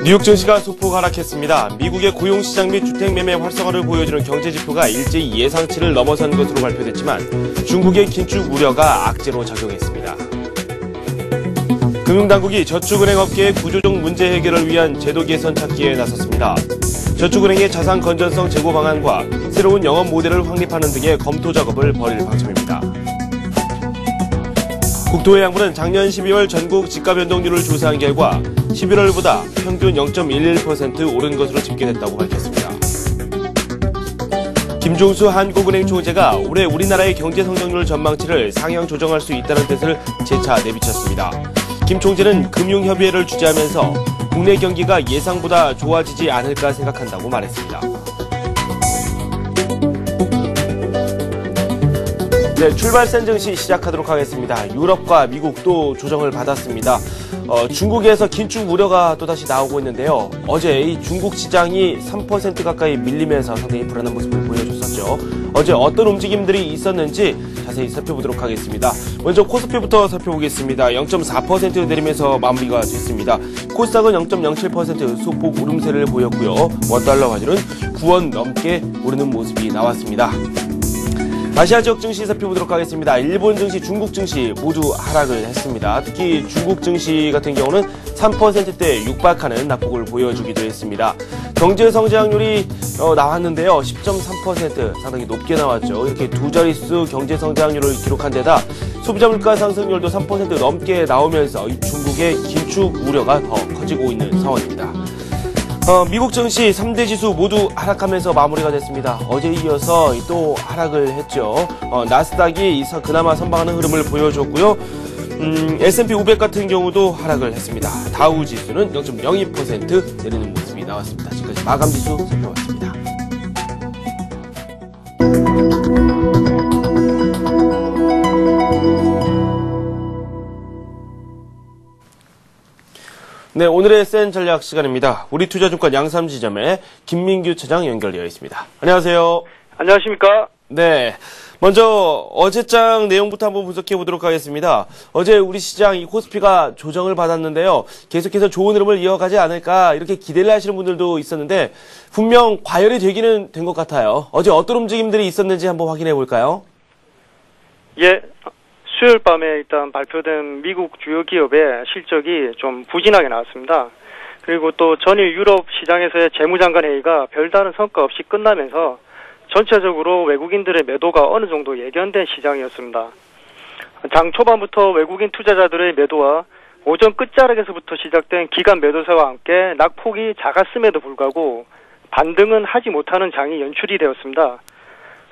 뉴욕 증시가 소폭 하락했습니다. 미국의 고용시장 및 주택매매 활성화를 보여주는 경제지표가 일제히 예상치를 넘어선 것으로 발표됐지만 중국의 긴축 우려가 악재로 작용했습니다. 금융당국이 저축은행 업계의 구조적 문제 해결을 위한 제도 개선 찾기에 나섰습니다. 저축은행의 자산 건전성 제고 방안과 새로운 영업 모델을 확립하는 등의 검토 작업을 벌일 방침입니다. 국토해양부는 작년 12월 전국 집가 변동률을 조사한 결과 11월보다 평균 0.11% 오른 것으로 집계됐다고 밝혔습니다. 김종수 한국은행 총재가 올해 우리나라의 경제 성장률 전망치를 상향 조정할 수 있다는 뜻을 재차 내비쳤습니다. 김 총재는 금융협의회를 주재하면서 국내 경기가 예상보다 좋아지지 않을까 생각한다고 말했습니다. 네, 출발선 증시 시작하도록 하겠습니다. 유럽과 미국 또 조정을 받았습니다. 중국에서 긴축 우려가 또다시 나오고 있는데요. 어제 이 중국 시장이 3% 가까이 밀리면서 상당히 불안한 모습을 보여줬었죠. 어제 어떤 움직임들이 있었는지 자세히 살펴보도록 하겠습니다. 먼저 코스피부터 살펴보겠습니다. 0.4% 내리면서 마무리가 됐습니다. 코스닥은 0.07% 소폭 오름세를 보였고요. 원달러 환율은 9원 넘게 오르는 모습이 나왔습니다. 아시아 지역 증시 살펴보도록 하겠습니다. 일본 증시, 중국 증시 모두 하락을 했습니다. 특히 중국 증시 같은 경우는 3%대 육박하는 낙폭을 보여주기도 했습니다. 경제 성장률이 나왔는데요. 10.3% 상당히 높게 나왔죠. 이렇게 두 자릿수 경제 성장률을 기록한 데다 소비자 물가 상승률도 3% 넘게 나오면서 이 중국의 긴축 우려가 더 커지고 있는 상황입니다. 미국 증시 3대 지수 모두 하락하면서 마무리가 됐습니다. 어제 이어서 또 하락을 했죠. 나스닥이 그나마 선방하는 흐름을 보여줬고요. S&P 500 같은 경우도 하락을 했습니다. 다우 지수는 0.02% 내리는 모습이 나왔습니다. 지금까지 마감 지수 살펴봤습니다. 네, 오늘의 센 전략 시간입니다. 우리투자증권 양삼지점의 김민규 차장 연결되어 있습니다. 안녕하세요. 안녕하십니까? 네, 먼저 어제장 내용부터 한번 분석해 보도록 하겠습니다. 어제 우리 시장 이 코스피가 조정을 받았는데요. 계속해서 좋은 흐름을 이어가지 않을까 이렇게 기대를 하시는 분들도 있었는데 분명 과열이 되기는 된 것 같아요. 어제 어떤 움직임들이 있었는지 한번 확인해 볼까요? 예. 수요일 밤에 일단 발표된 미국 주요 기업의 실적이 좀 부진하게 나왔습니다. 그리고 또 전일 유럽 시장에서의 재무장관 회의가 별다른 성과 없이 끝나면서 전체적으로 외국인들의 매도가 어느 정도 예견된 시장이었습니다. 장 초반부터 외국인 투자자들의 매도와 오전 끝자락에서부터 시작된 기간 매도세와 함께 낙폭이 작았음에도 불구하고 반등은 하지 못하는 장이 연출이 되었습니다.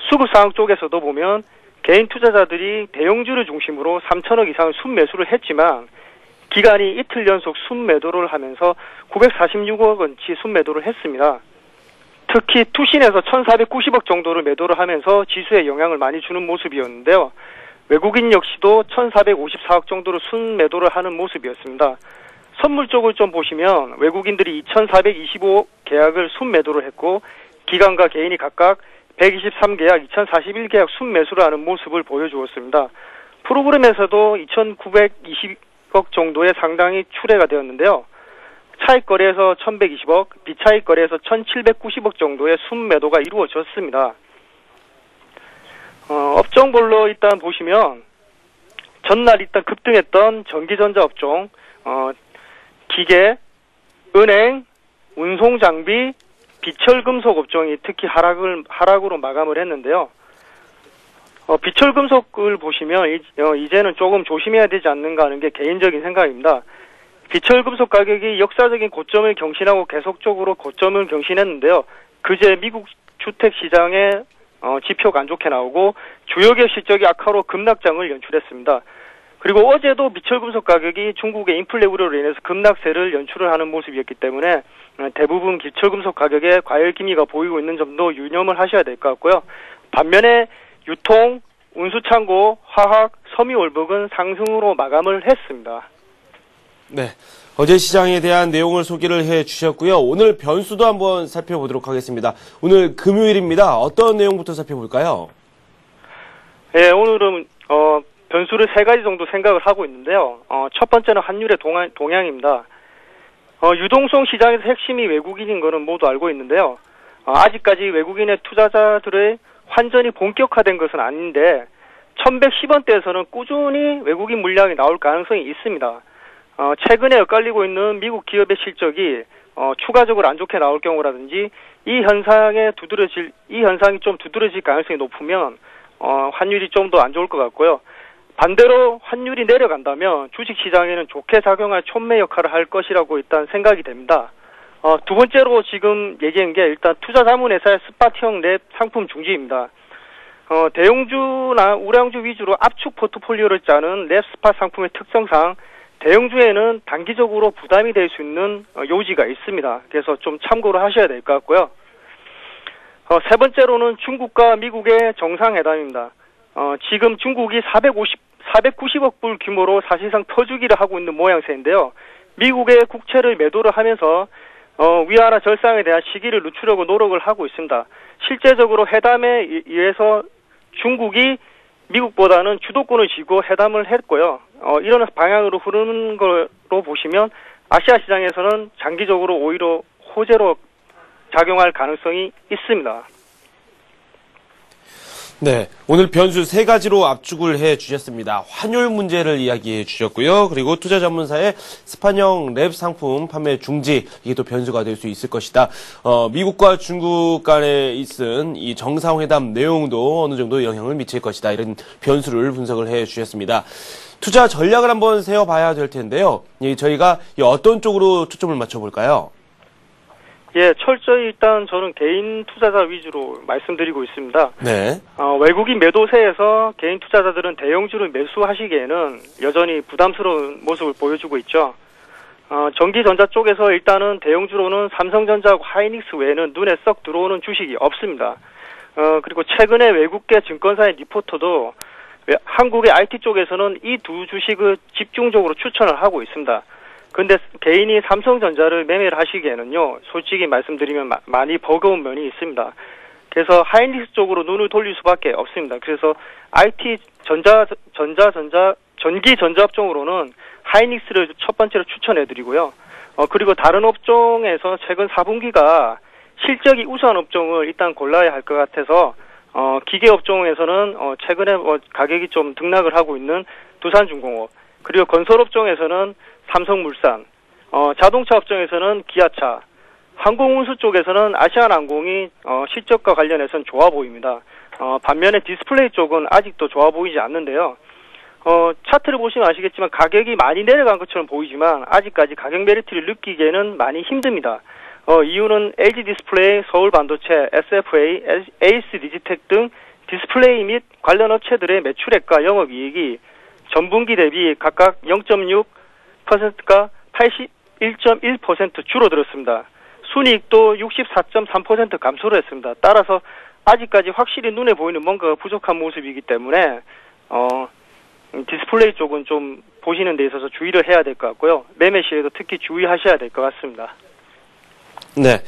수급 상황 쪽에서도 보면 개인 투자자들이 대형주를 중심으로 3천억 이상 순매수를 했지만 기간이 이틀 연속 순매도를 하면서 946억 원치 순매도를 했습니다. 특히 투신에서 1,490억 정도를 매도를 하면서 지수에 영향을 많이 주는 모습이었는데요. 외국인 역시도 1,454억 정도로 순매도를 하는 모습이었습니다. 선물 쪽을 좀 보시면 외국인들이 2,425억 계약을 순매도를 했고 기관과 개인이 각각 123계약, 2041계약 순매수를 하는 모습을 보여주었습니다. 프로그램에서도 2,920억 정도의 상당히 출회가 되었는데요. 차익 거래에서 1,120억, 비차익 거래에서 1,790억 정도의 순매도가 이루어졌습니다. 업종별로 일단 보시면 전날 일단 급등했던 전기전자 업종, 기계, 은행, 운송장비, 비철금속 업종이 특히 하락으로 마감을 했는데요. 비철금속을 보시면 이제는 조금 조심해야 되지 않는가 하는 게 개인적인 생각입니다. 비철금속 가격이 역사적인 고점을 경신하고 계속적으로 고점을 경신했는데요. 그제 미국 주택시장의 지표가 안 좋게 나오고 주요 기업 실적이 악화로 급락장을 연출했습니다. 그리고 어제도 비철금속 가격이 중국의 인플레 우려로 인해서 급락세를 연출을 하는 모습이었기 때문에 대부분 비철금속 가격에 과열 기미가 보이고 있는 점도 유념을 하셔야 될 것 같고요. 반면에 유통, 운수창고, 화학, 섬유월북은 상승으로 마감을 했습니다. 네, 어제 시장에 대한 내용을 소개를 해 주셨고요. 오늘 변수도 한번 살펴보도록 하겠습니다. 오늘 금요일입니다. 어떤 내용부터 살펴볼까요? 네, 오늘은 변수를 세 가지 정도 생각을 하고 있는데요. 첫 번째는 환율의 동향입니다. 유동성 시장에서 핵심이 외국인인 거는 모두 알고 있는데요. 아직까지 외국인의 투자자들의 환전이 본격화된 것은 아닌데 1110원대에서는 꾸준히 외국인 물량이 나올 가능성이 있습니다. 최근에 엇갈리고 있는 미국 기업의 실적이 추가적으로 안 좋게 나올 경우라든지 이 현상이 좀 두드러질 가능성이 높으면 환율이 좀 더 안 좋을 것 같고요. 반대로 환율이 내려간다면 주식시장에는 좋게 작용할 촉매 역할을 할 것이라고 일단 생각이 됩니다. 두 번째로 지금 얘기한 게 일단 투자자문회사의 스팟형 랩 상품 중지입니다. 대형주나 우량주 위주로 압축 포트폴리오를 짜는 랩 스팟 상품의 특성상 대형주에는 단기적으로 부담이 될 수 있는 요지가 있습니다. 그래서 좀 참고를 하셔야 될 것 같고요. 세 번째로는 중국과 미국의 정상회담입니다. 지금 중국이 490억 불 규모로 사실상 퍼주기를 하고 있는 모양새인데요. 미국의 국채를 매도를 하면서 위안화 절상에 대한 시기를 늦추려고 노력을 하고 있습니다. 실제적으로 회담에 의해서 중국이 미국보다는 주도권을 쥐고 회담을 했고요. 이런 방향으로 흐르는 걸로 보시면 아시아 시장에서는 장기적으로 오히려 호재로 작용할 가능성이 있습니다. 네, 오늘 변수 세 가지로 압축을 해 주셨습니다. 환율 문제를 이야기해 주셨고요. 그리고 투자 전문사의 스팟형 랩 상품 판매 중지, 이게 또 변수가 될 수 있을 것이다. 미국과 중국 간에 있은 이 정상회담 내용도 어느 정도 영향을 미칠 것이다. 이런 변수를 분석을 해 주셨습니다. 투자 전략을 한번 세워봐야 될 텐데요. 저희가 어떤 쪽으로 초점을 맞춰볼까요? 예, 철저히 일단 저는 개인 투자자 위주로 말씀드리고 있습니다. 네. 외국인 매도세에서 개인 투자자들은 대형주를 매수하시기에는 여전히 부담스러운 모습을 보여주고 있죠. 전기전자 쪽에서 일단은 대형주로는 삼성전자하고 하이닉스 외에는 눈에 썩 들어오는 주식이 없습니다. 그리고 최근에 외국계 증권사의 리포터도 한국의 IT 쪽에서는 이 두 주식을 집중적으로 추천을 하고 있습니다. 근데 개인이 삼성전자를 매매를 하시기에는요, 솔직히 말씀드리면 많이 버거운 면이 있습니다. 그래서 하이닉스 쪽으로 눈을 돌릴 수밖에 없습니다. 그래서 IT 전기전자 업종으로는 하이닉스를 첫 번째로 추천해드리고요. 그리고 다른 업종에서 최근 4분기가 실적이 우수한 업종을 일단 골라야 할 것 같아서 기계 업종에서는 최근에 가격이 좀 등락을 하고 있는 두산중공업, 그리고 건설 업종에서는 삼성물산, 자동차 업종에서는 기아차, 항공운수 쪽에서는 아시아나항공이 실적과 관련해서는 좋아 보입니다. 반면에 디스플레이 쪽은 아직도 좋아 보이지 않는데요. 차트를 보시면 아시겠지만 가격이 많이 내려간 것처럼 보이지만 아직까지 가격 메리트를 느끼기에는 많이 힘듭니다. 이유는 LG 디스플레이, 서울반도체, SFA, 에이스 디지텍 등 디스플레이 및 관련 업체들의 매출액과 영업이익이 전분기 대비 각각 0.6%가 81.1% 줄어들었습니다. 순이익도 64.3% 감소를 했습니다. 따라서 아직까지 확실히 눈에 보이는 뭔가가 부족한 모습이기 때문에 디스플레이 쪽은 좀 보시는 데 있어서 주의를 해야 될 것 같고요. 매매 시에도 특히 주의하셔야 될 것 같습니다. 네.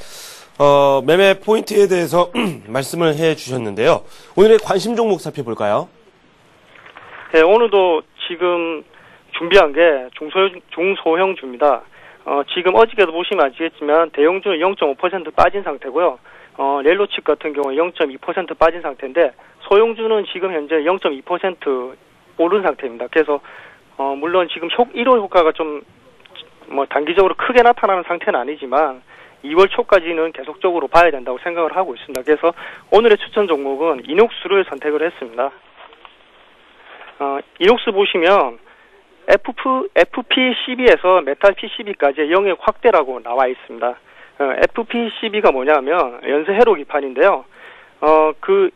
매매 포인트에 대해서 말씀을 해 주셨는데요. 오늘의 관심 종목 살펴볼까요? 네, 오늘도 지금 준비한 게 중소형주입니다. 지금 어저께도 보시면 아시겠지만 대형주는 0.5% 빠진 상태고요. 렐로칩 같은 경우는 0.2% 빠진 상태인데 소형주는 지금 현재 0.2% 오른 상태입니다. 그래서 물론 지금 1월 효과가 좀 단기적으로 크게 나타나는 상태는 아니지만 2월 초까지는 계속적으로 봐야 된다고 생각을 하고 있습니다. 그래서 오늘의 추천 종목은 이녹스를 선택을 했습니다. 이녹스 보시면 FP12에서 메탈 PCB까지의 영역 확대라고 나와 있습니다. FP12가 뭐냐면 연쇄 회로 기판인데요.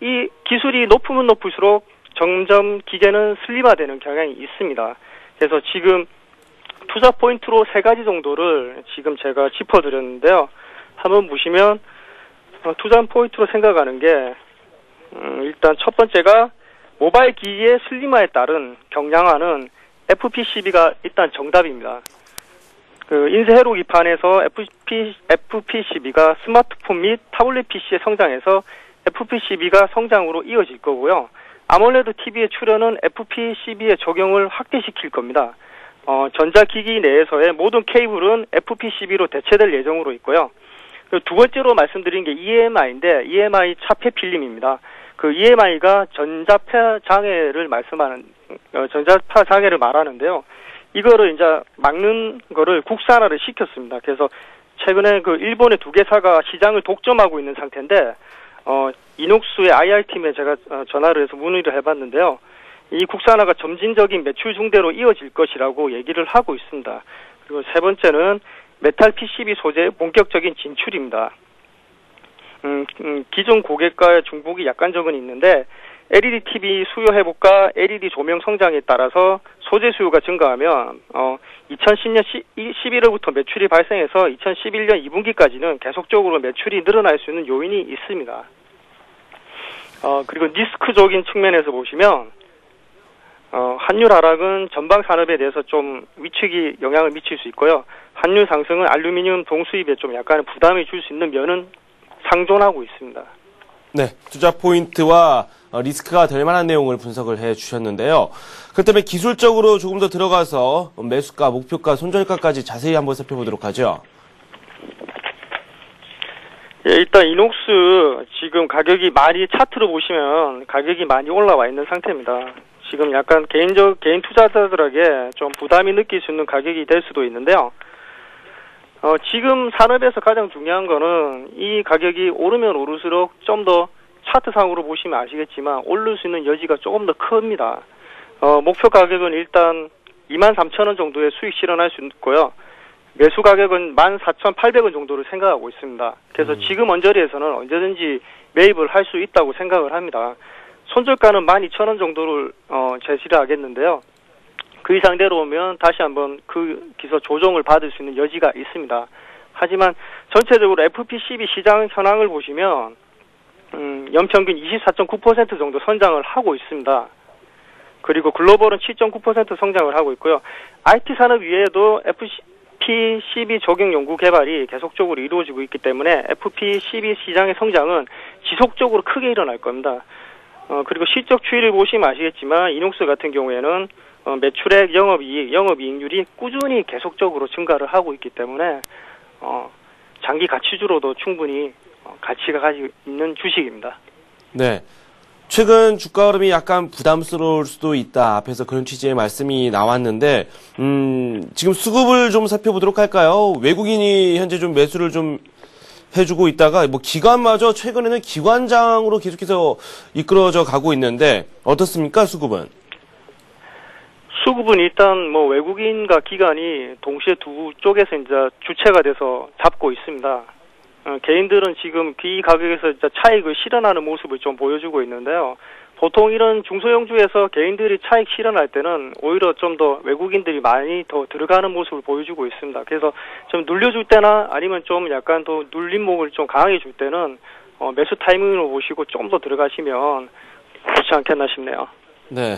이 기술이 높으면 높을수록 점점 기계는 슬림화되는 경향이 있습니다. 그래서 지금 투자 포인트로 세 가지 정도를 지금 제가 짚어드렸는데요. 한번 보시면 투자 포인트로 생각하는 게 일단 첫 번째가 모바일 기기의 슬림화에 따른 경량화는 FP12가 일단 정답입니다. 인쇄 회로 기판에서 FP12가 스마트폰 및 타블렛 PC의 성장에서 FP12가 성장으로 이어질 거고요. 아몰레드 TV의 출현은 FP12의 적용을 확대시킬 겁니다. 전자기기 내에서의 모든 케이블은 FP12로 대체될 예정으로 있고요. 두 번째로 말씀드린 게 EMI인데 EMI 차폐 필름입니다. 그 EMI가 전자파 장애를 전자파 장애를 말하는데요. 이거를 이제 막는 거를 국산화를 시켰습니다. 그래서 최근에 그 일본의 두 개사가 시장을 독점하고 있는 상태인데 이녹스의 IR팀에 제가 전화를 해서 문의를 해봤는데요. 이 국산화가 점진적인 매출 증대로 이어질 것이라고 얘기를 하고 있습니다. 그리고 세 번째는 메탈 PCB 소재의 본격적인 진출입니다. 기존 고객과의 중복이 약간 적은 있는데 LED TV 수요 회복과 LED 조명 성장에 따라서 소재 수요가 증가하면 2010년 11월부터 매출이 발생해서 2011년 2분기까지는 계속적으로 매출이 늘어날 수 있는 요인이 있습니다. 그리고 리스크적인 측면에서 보시면 환율 하락은 전방 산업에 대해서 좀 위축이 영향을 미칠 수 있고요. 환율 상승은 알루미늄 동수입에 좀 약간의 부담을 줄 수 있는 면은 상존하고 있습니다. 네, 투자 포인트와 리스크가 될 만한 내용을 분석을 해 주셨는데요. 그렇다면 기술적으로 조금 더 들어가서 매수가, 목표가, 손절가까지 자세히 한번 살펴보도록 하죠. 예, 일단 이녹스 지금 가격이 많이 차트로 보시면 가격이 많이 올라와 있는 상태입니다. 지금 약간 개인 투자자들에게 좀 부담이 느낄 수 있는 가격이 될 수도 있는데요. 지금 산업에서 가장 중요한 거는 이 가격이 오르면 오를수록 좀 더 차트상으로 보시면 아시겠지만 오를 수 있는 여지가 조금 더 큽니다. 목표 가격은 일단 23,000원 정도의 수익 실현할 수 있고요. 매수 가격은 14,800원 정도를 생각하고 있습니다. 그래서 지금 언저리에서는 언제든지 매입을 할 수 있다고 생각을 합니다. 손절가는 12,000원 정도를 제시를 하겠는데요. 그 이상 내려오면 다시 한번 그 기서 조정을 받을 수 있는 여지가 있습니다. 하지만 전체적으로 FP12 시장 현황을 보시면 연평균 24.9% 정도 성장을 하고 있습니다. 그리고 글로벌은 7.9% 성장을 하고 있고요. IT 산업 위에도 FP12 적용 연구 개발이 계속적으로 이루어지고 있기 때문에 FP12 시장의 성장은 지속적으로 크게 일어날 겁니다. 그리고 실적 추이를 보시면 아시겠지만 이녹스 같은 경우에는 매출액, 영업이익률이 꾸준히 계속적으로 증가를 하고 있기 때문에 장기 가치주로도 충분히 가치가 가지고 있는 주식입니다. 네. 최근 주가 흐름이 약간 부담스러울 수도 있다. 앞에서 그런 취지의 말씀이 나왔는데, 지금 수급을 좀 살펴보도록 할까요? 외국인이 현재 좀 매수를 좀 해주고 있다가, 기관마저 최근에는 기관장으로 계속해서 이끌어져 가고 있는데, 어떻습니까, 수급은? 수급은 일단 외국인과 기관이 동시에 두 쪽에서 이제 주체가 돼서 잡고 있습니다. 개인들은 지금 이 가격에서 이제 차익을 실현하는 모습을 좀 보여주고 있는데요. 보통 이런 중소형주에서 개인들이 차익 실현할 때는 오히려 좀 더 외국인들이 많이 더 들어가는 모습을 보여주고 있습니다. 그래서 좀 눌려줄 때나 아니면 좀 약간 더 눌림목을 좀 강하게 줄 때는 매수 타이밍으로 보시고 좀 더 들어가시면 좋지 않겠나 싶네요. 네.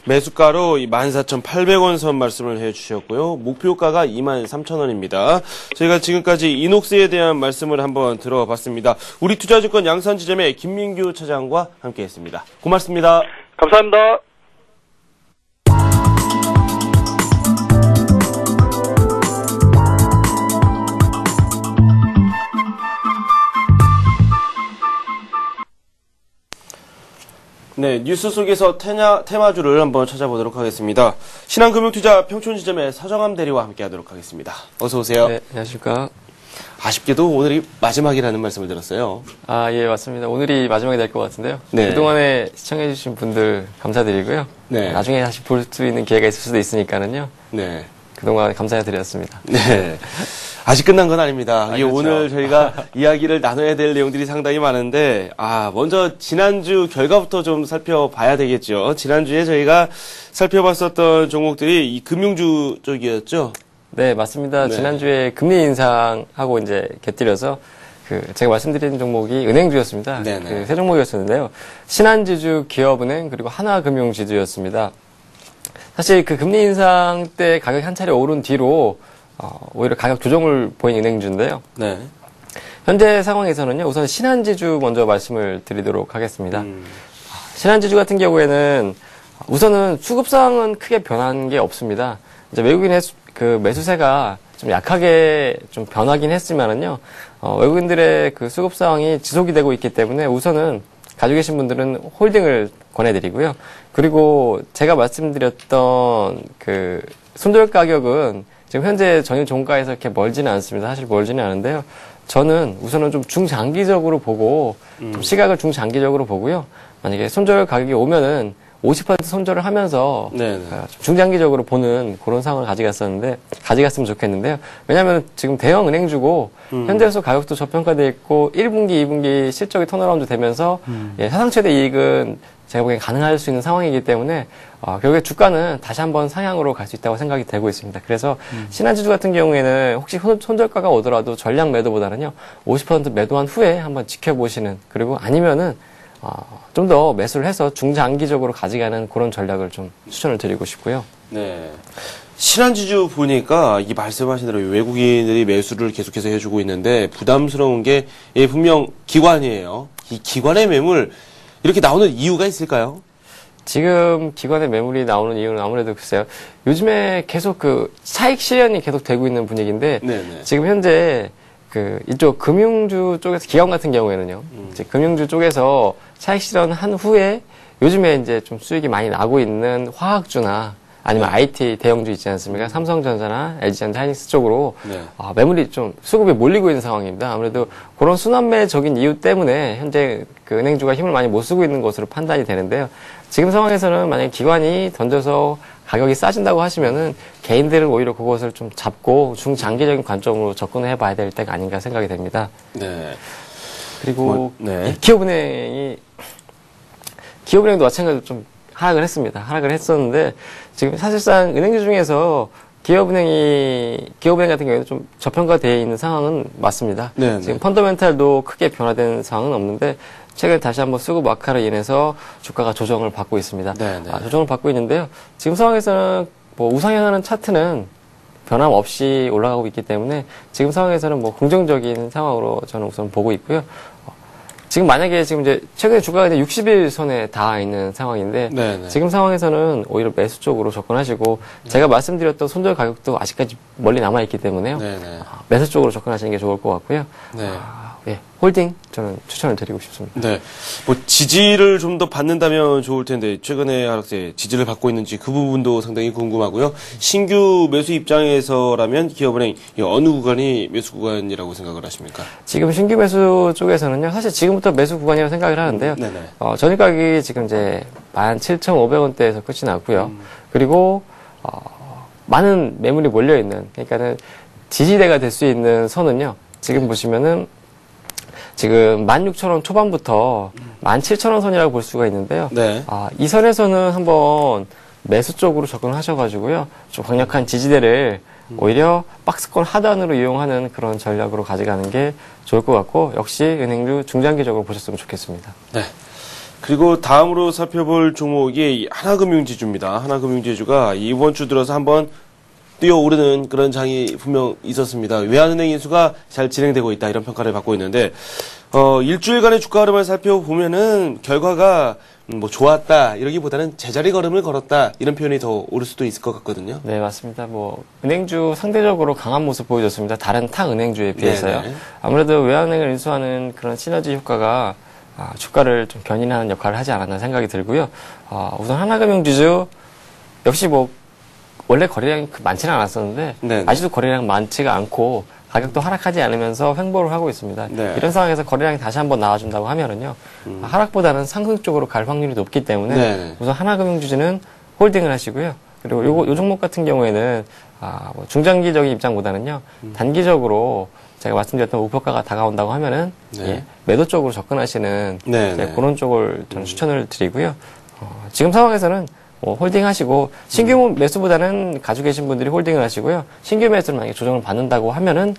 매수가로 14,800원 선 말씀을 해주셨고요. 목표가가 23,000원입니다. 저희가 지금까지 이녹스에 대한 말씀을 한번 들어봤습니다. 우리 투자증권 양산지점의 김민규 차장과 함께했습니다. 고맙습니다. 감사합니다. 네, 뉴스 속에서 테마주를 한번 찾아보도록 하겠습니다. 신한금융투자 평촌지점의 서정함 대리와 함께하도록 하겠습니다. 어서 오세요. 네, 안녕하십니까. 아쉽게도 오늘이 마지막이라는 말씀을 들었어요. 예, 맞습니다. 오늘이 마지막이 될 것 같은데요. 네. 그동안에 시청해주신 분들 감사드리고요. 네. 나중에 다시 볼 수 있는 기회가 있을 수도 있으니까는요. 네. 그동안 감사드렸습니다. 네. 아직 끝난 건 아닙니다. 그렇죠. 오늘 저희가 이야기를 나눠야 될 내용들이 상당히 많은데, 먼저 지난주 결과부터 좀 살펴봐야 되겠죠. 지난주에 저희가 살펴봤었던 종목들이 이 금융주 쪽이었죠. 네, 맞습니다. 네. 지난주에 금리 인상하고 이제 곁들여서 제가 말씀드린 종목이 은행주였습니다. 네네. 세 종목이었었는데요. 신한지주, 기업은행, 그리고 하나금융지주였습니다. 사실 금리 인상 때 가격이 한 차례 오른 뒤로 오히려 가격 조정을 보인 은행주인데요. 네. 현재 상황에서는요, 우선 신한지주 먼저 말씀을 드리도록 하겠습니다. 신한지주 같은 경우에는 우선은 수급상은 크게 변한 게 없습니다. 이제 외국인의 그 매수세가 좀 약하게 좀 변하긴 했지만은요, 외국인들의 그 수급 상황이 지속이 되고 있기 때문에 우선은 가지고 계신 분들은 홀딩을 권해드리고요. 그리고 제가 말씀드렸던 그 손절 가격은 지금 현재 전일 종가에서 이렇게 멀지는 않습니다. 사실 멀지는 않은데요. 저는 우선은 좀 중장기적으로 보고, 좀 시각을 중장기적으로 보고요. 만약에 손절 가격이 오면은 50% 손절을 하면서 좀 중장기적으로 보는 그런 상황을 가져갔으면 좋겠는데요. 왜냐하면 지금 대형 은행주고 현재로서 가격도 저평가되어 있고 1분기, 2분기 실적이 턴어라운드 되면서 사상 최대 이익은 제가 보기엔 가능할 수 있는 상황이기 때문에 결국에 주가는 다시 한번 상향으로 갈 수 있다고 생각이 되고 있습니다. 그래서 신한지주 같은 경우에는 혹시 손절가가 오더라도 전량 매도보다는요 50% 매도한 후에 한번 지켜보시는, 그리고 아니면은 좀 더 매수를 해서 중장기적으로 가져가는 그런 전략을 좀 추천을 드리고 싶고요. 네. 신한지주 보니까 이 말씀하신 대로 외국인들이 매수를 계속해서 해주고 있는데 부담스러운 게 분명 기관이에요. 이 기관의 매물 이렇게 나오는 이유가 있을까요? 지금 기관의 매물이 나오는 이유는 아무래도 글쎄요. 요즘에 계속 그 차익 실현이 계속 되고 있는 분위기인데 지금 현재 그 이쪽 금융주 쪽에서 기관 같은 경우에는요. 이제 금융주 쪽에서 차익 실현한 후에 요즘에 이제 좀 수익이 많이 나고 있는 화학주나 아니면 IT 대형주 있지 않습니까? 삼성전자나 LG전자, 하이닉스 쪽으로 매물이 좀 수급이 몰리고 있는 상황입니다. 아무래도 그런 순환매적인 이유 때문에 현재 그 은행주가 힘을 많이 못 쓰고 있는 것으로 판단이 되는데요. 지금 상황에서는 만약에 기관이 던져서 가격이 싸진다고 하시면은 개인들은 오히려 그것을 좀 잡고 중장기적인 관점으로 접근을 해봐야 될 때가 아닌가 생각이 됩니다. 네. 그리고 기업은행도 마찬가지로 좀 하락을 했습니다. 하락을 했었는데 지금 사실상 은행주 중에서 기업은행 같은 경우에는 좀 저평가되어 있는 상황은 맞습니다. 지금 펀더멘탈도 크게 변화된 상황은 없는데 최근에 다시 한번 수급 악화로 인해서 주가가 조정을 받고 있습니다. 조정을 받고 있는데요. 지금 상황에서는 뭐 우상향하는 차트는 변함없이 올라가고 있기 때문에 지금 상황에서는 뭐 긍정적인 상황으로 저는 우선 보고 있고요. 지금 만약에 지금 이제 최근에 주가가 이제 60일 선에 닿아 있는 상황인데 지금 상황에서는 오히려 매수 쪽으로 접근하시고 제가 말씀드렸던 손절 가격도 아직까지 멀리 남아 있기 때문에요. 매수 쪽으로 접근하시는 게 좋을 것 같고요. 홀딩 저는 추천을 드리고 싶습니다. 네. 뭐 지지를 좀 더 받는다면 좋을 텐데 최근에 하락세 지지를 받고 있는지 그 부분도 상당히 궁금하고요. 신규 매수 입장에서라면 기업은행 어느 구간이 매수 구간이라고 생각을 하십니까? 지금 신규 매수 쪽에서는요. 사실 지금부터 매수 구간이라고 생각을 하는데요. 전일 가격이 지금 이제 17,500원대에서 끝이 났고요. 그리고 많은 매물이 몰려 있는, 그러니까는 지지대가 될 수 있는 선은요. 지금 보시면은 지금 16,000원 초반부터 17,000원 선이라고 볼 수가 있는데요. 이 선에서는 한번 매수 쪽으로 접근하셔가지고요. 좀 강력한 지지대를 오히려 박스권 하단으로 이용하는 그런 전략으로 가져가는 게 좋을 것 같고 역시 은행주 중장기적으로 보셨으면 좋겠습니다. 네. 그리고 다음으로 살펴볼 종목이 하나금융지주입니다. 하나금융지주가 이번 주 들어서 한번 뛰어오르는 그런 장이 분명 있었습니다. 외환은행 인수가 잘 진행되고 있다 이런 평가를 받고 있는데 일주일간의 주가 흐름을 살펴보면은 결과가 뭐 좋았다 이러기보다는 제자리 걸음을 걸었다 이런 표현이 더 옳을 수도 있을 것 같거든요. 네, 맞습니다. 뭐 은행주 상대적으로 강한 모습 보여줬습니다. 다른 타 은행주에 비해서요. 아무래도 외환은행을 인수하는 그런 시너지 효과가 주가를 좀 견인하는 역할을 하지 않았나 생각이 들고요. 우선 하나금융지주 역시 뭐 원래 거래량이 많지는 않았었는데 아직도 거래량 많지가 않고 가격도 하락하지 않으면서 횡보를 하고 있습니다. 이런 상황에서 거래량이 다시 한번 나와준다고 하면은요 하락보다는 상승 쪽으로 갈 확률이 높기 때문에 우선 하나금융주주는 홀딩을 하시고요. 그리고 요 종목 같은 경우에는 뭐 중장기적인 입장보다는요 단기적으로 제가 말씀드렸던 목표가가 다가온다고 하면은 매도 쪽으로 접근하시는 그런 쪽을 저는 추천을 드리고요. 지금 상황에서는 홀딩 하시고, 신규 매수보다는 가지고 계신 분들이 홀딩을 하시고요. 신규 매수를 만약에 조정을 받는다고 하면은,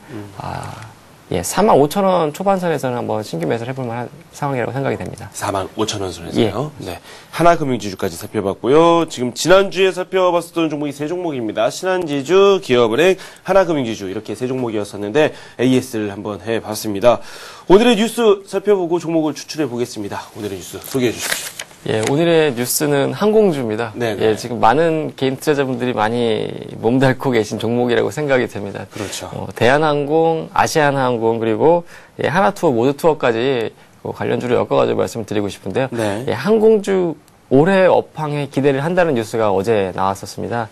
45,000원 초반선에서는 한번 신규 매수를 해볼 만한 상황이라고 생각이 됩니다. 45,000원 선에서요? 네. 하나금융지주까지 살펴봤고요. 지금 지난주에 살펴봤었던 종목이 세 종목입니다. 신한지주, 기업은행, 하나금융지주 이렇게 세 종목이었었는데 AS를 한번 해봤습니다. 오늘의 뉴스 살펴보고 종목을 추출해 보겠습니다. 오늘의 뉴스 소개해 주십시오. 예, 오늘의 뉴스는 항공주입니다. 네네. 예, 지금 많은 개인 투자자분들이 많이 몸담고 계신 종목이라고 생각이 됩니다. 그렇죠. 대한항공, 아시아나항공, 그리고 예, 하나투어, 모두투어까지 관련주를 엮어가지고 말씀을 드리고 싶은데요. 네. 예, 항공주 올해 업황에 기대를 한다는 뉴스가 어제 나왔었습니다.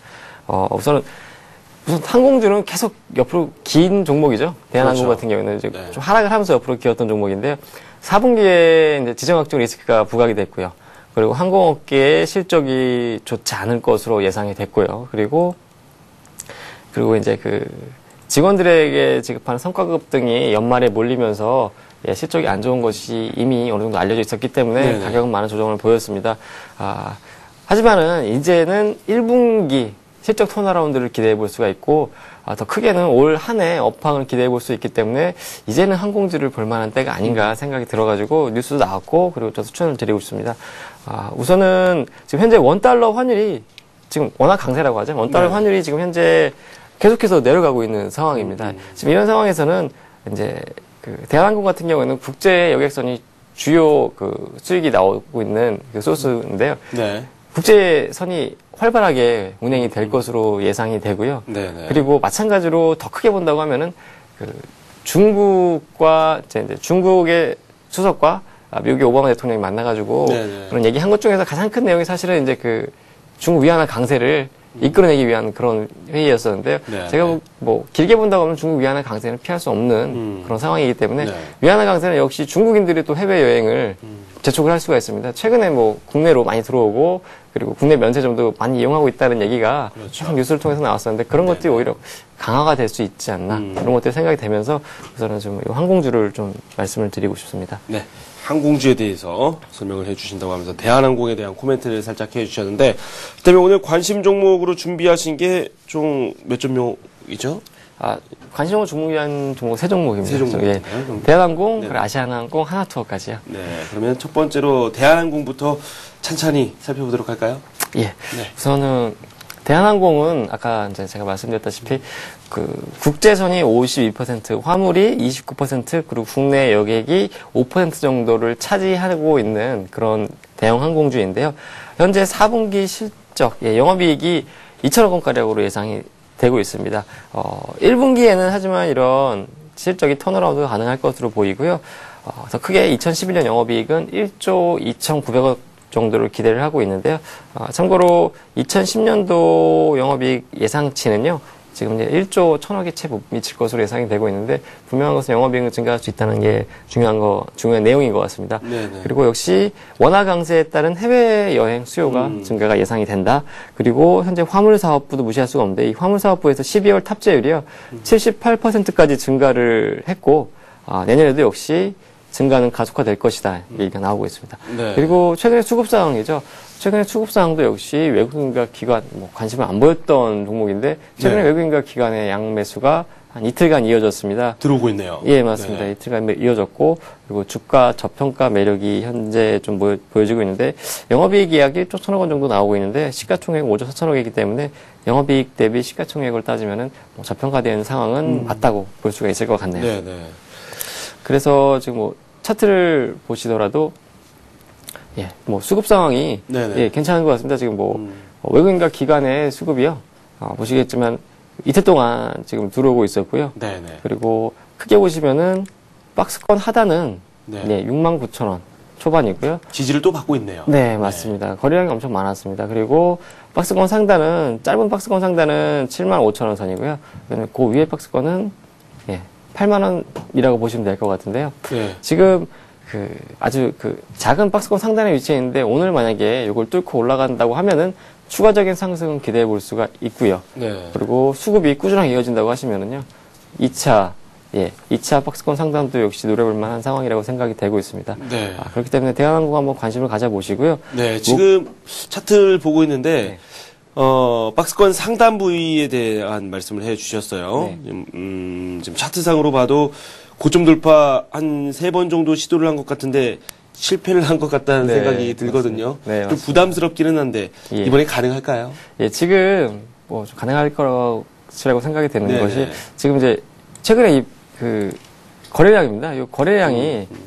우선 항공주는 계속 옆으로 긴 종목이죠. 대한항공 그렇죠. 같은 경우는 이제 네. 좀 하락을 하면서 옆으로 기었던 종목인데요. 4분기에 이제 지정학적 리스크가 부각이 됐고요. 그리고 항공업계의 실적이 좋지 않을 것으로 예상이 됐고요. 그리고 이제 그 직원들에게 지급하는 성과급 등이 연말에 몰리면서 예, 실적이 안 좋은 것이 이미 어느 정도 알려져 있었기 때문에 네네. 가격은 많은 조정을 보였습니다. 하지만은 이제는 1분기 실적 턴어라운드를 기대해 볼 수가 있고 더 크게는 올 한 해 업황을 기대해 볼 수 있기 때문에 이제는 항공주를 볼 만한 때가 아닌가 생각이 들어가지고 뉴스도 나왔고 그리고 저 추천을 드리고 싶습니다. 우선은 지금 현재 원달러 환율이 지금 워낙 강세라고 하죠. 원달러 네. 환율이 지금 현재 계속해서 내려가고 있는 상황입니다. 지금 이런 상황에서는 이제 그 대한항공 같은 경우에는 국제 여객선이 주요 그 수익이 나오고 있는 그 소스인데요. 네. 국제선이 활발하게 운행이 될 것으로 예상이 되고요. 네네. 그리고 마찬가지로 더 크게 본다고 하면은 그 중국과 이제 중국의 수석과 미국의 오바마 대통령이 만나가지고 네네. 그런 얘기한 것 중에서 가장 큰 내용이 사실은 이제 그 중국 위안화 강세를 이끌어내기 위한 그런 회의였었는데요. 네. 제가 뭐 길게 본다고 하면 중국 위안화 강세는 피할 수 없는 그런 상황이기 때문에 네. 위안화 강세는 역시 중국인들이 또 해외 여행을 재촉을 할 수가 있습니다. 최근에 뭐 국내로 많이 들어오고 그리고 국내 면세점도 많이 이용하고 있다는 얘기가 그렇죠. 계속 뉴스를 통해서 나왔었는데 그런 네. 것들이 오히려 강화가 될 수 있지 않나 그런 것들이 생각이 되면서 우선은 좀 이 항공주를 좀 말씀을 드리고 싶습니다. 네. 항공주에 대해서 설명을 해주신다고 하면서 대한항공에 대한 코멘트를 살짝 해주셨는데, 그다음에 오늘 관심 종목으로 준비하신 게 총 몇 종목이죠? 관심을 종목이한 종목 세 종목입니다. 세 종목인가요? 예. 그럼? 대한항공, 네. 그리고 아시아나항공, 하나투어까지요. 네. 그러면 첫 번째로 대한항공부터 찬찬히 살펴보도록 할까요? 예. 네. 우선은 대한항공은 아까 이제 제가 말씀드렸다시피 그 국제선이 52%, 화물이 29%, 그리고 국내 여객이 5% 정도를 차지하고 있는 그런 대형 항공주인데요. 현재 4분기 실적, 영업이익이 2천억 원가량으로 예상이 되고 있습니다. 1분기에는 하지만 이런 실적이 턴어라운드가 가능할 것으로 보이고요. 더 크게 2011년 영업이익은 1조 2,900억 정도를 기대를 하고 있는데요. 참고로 2010년도 영업이익 예상치는요. 지금 이제 1조 1,000억에 채 못 미칠 것으로 예상이 되고 있는데 분명한 것은 영업이익을 증가할 수 있다는 게 중요한 내용인 것 같습니다. 네네. 그리고 역시 원화 강세에 따른 해외 여행 수요가 증가가 예상이 된다. 그리고 현재 화물 사업부도 무시할 수가 없는데 이 화물 사업부에서 12월 탑재율이요 78%까지 증가를 했고 내년에도 역시 증가는 가속화될 것이다. 얘기가 나오고 있습니다. 네. 그리고 최근에 수급 상황이죠. 최근에 수급 상황도 역시 외국인과 기관 관심을 안 보였던 종목인데 최근에 네. 외국인과 기관의 양 매수가 한 이틀간 이어졌습니다. 들어오고 있네요. 예, 맞습니다. 네. 이틀간 이어졌고 그리고 주가 저평가 매력이 현재 좀 보여지고 있는데 영업이익 이야기 1조 1,000억 원 정도 나오고 있는데 시가총액 5조 4천억이기 때문에 영업이익 대비 시가총액을 따지면은 저평가되는 상황은 맞다고 볼 수가 있을 것 같네요. 네네. 그래서 지금 차트를 보시더라도 수급 상황이 네네. 괜찮은 것 같습니다. 지금 외국인과 기관의 수급이요. 보시겠지만 이틀 동안 지금 들어오고 있었고요. 네네. 그리고 크게 보시면은 박스권 하단은 네. 69,000원 초반이고요. 지지를 또 받고 있네요. 네, 맞습니다. 거래량이 엄청 많았습니다. 그리고 박스권 상단은 짧은 박스권 상단은 75,000원 선이고요. 그다음에 그 위에 박스권은 8만원이라고 보시면 될 것 같은데요. 네. 지금 아주 작은 박스권 상단에 위치해 있는데 오늘 만약에 이걸 뚫고 올라간다고 하면은 추가적인 상승은 기대해 볼 수가 있고요. 네. 그리고 수급이 꾸준하게 이어진다고 하시면은요. 2차 박스권 상단도 역시 노려볼 만한 상황이라고 생각이 되고 있습니다. 네. 그렇기 때문에 대한항공 한번 관심을 가져보시고요. 네. 지금 차트를 보고 있는데 박스권 상단 부위에 대한 말씀을 해 주셨어요. 네. 지금 차트상으로 봐도 고점 돌파 한 3번 정도 시도를 한 것 같은데 실패를 한 것 같다는 네, 생각이 들거든요. 네, 좀 맞습니다. 부담스럽기는 한데 예. 이번에 가능할까요? 지금 좀 가능할 것이라고 생각이 되는 네네. 것이 지금 이제 최근에 거래량입니다. 이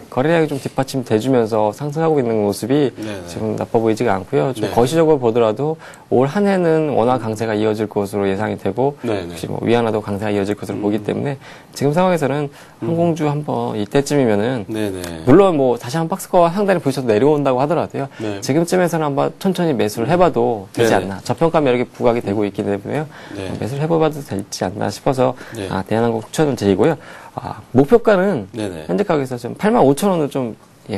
거래량이 좀 뒷받침돼주면서 상승하고 있는 모습이 네네. 지금 나빠 보이지가 않고요. 좀 네. 거시적으로 보더라도 올 한 해는 원화 강세가 이어질 것으로 예상이 되고 네네. 혹시 뭐 위안화도 강세가 이어질 것으로 보기 때문에 지금 상황에서는 항공주 한번 이때쯤이면은 네네. 물론 뭐 다시 한 박스권 상단에 부딪혀서 내려온다고 하더라도요. 네. 지금쯤에서는 한번 천천히 매수를 해봐도 되지 네네. 않나. 저평가 매력이 부각이 되고 있기 때문에요. 네. 매수를 해봐도 되지 않나 싶어서 네. 대한항공 추천을 드리고요. 목표가는 네네. 현재 가격에서 좀 85,000원을 좀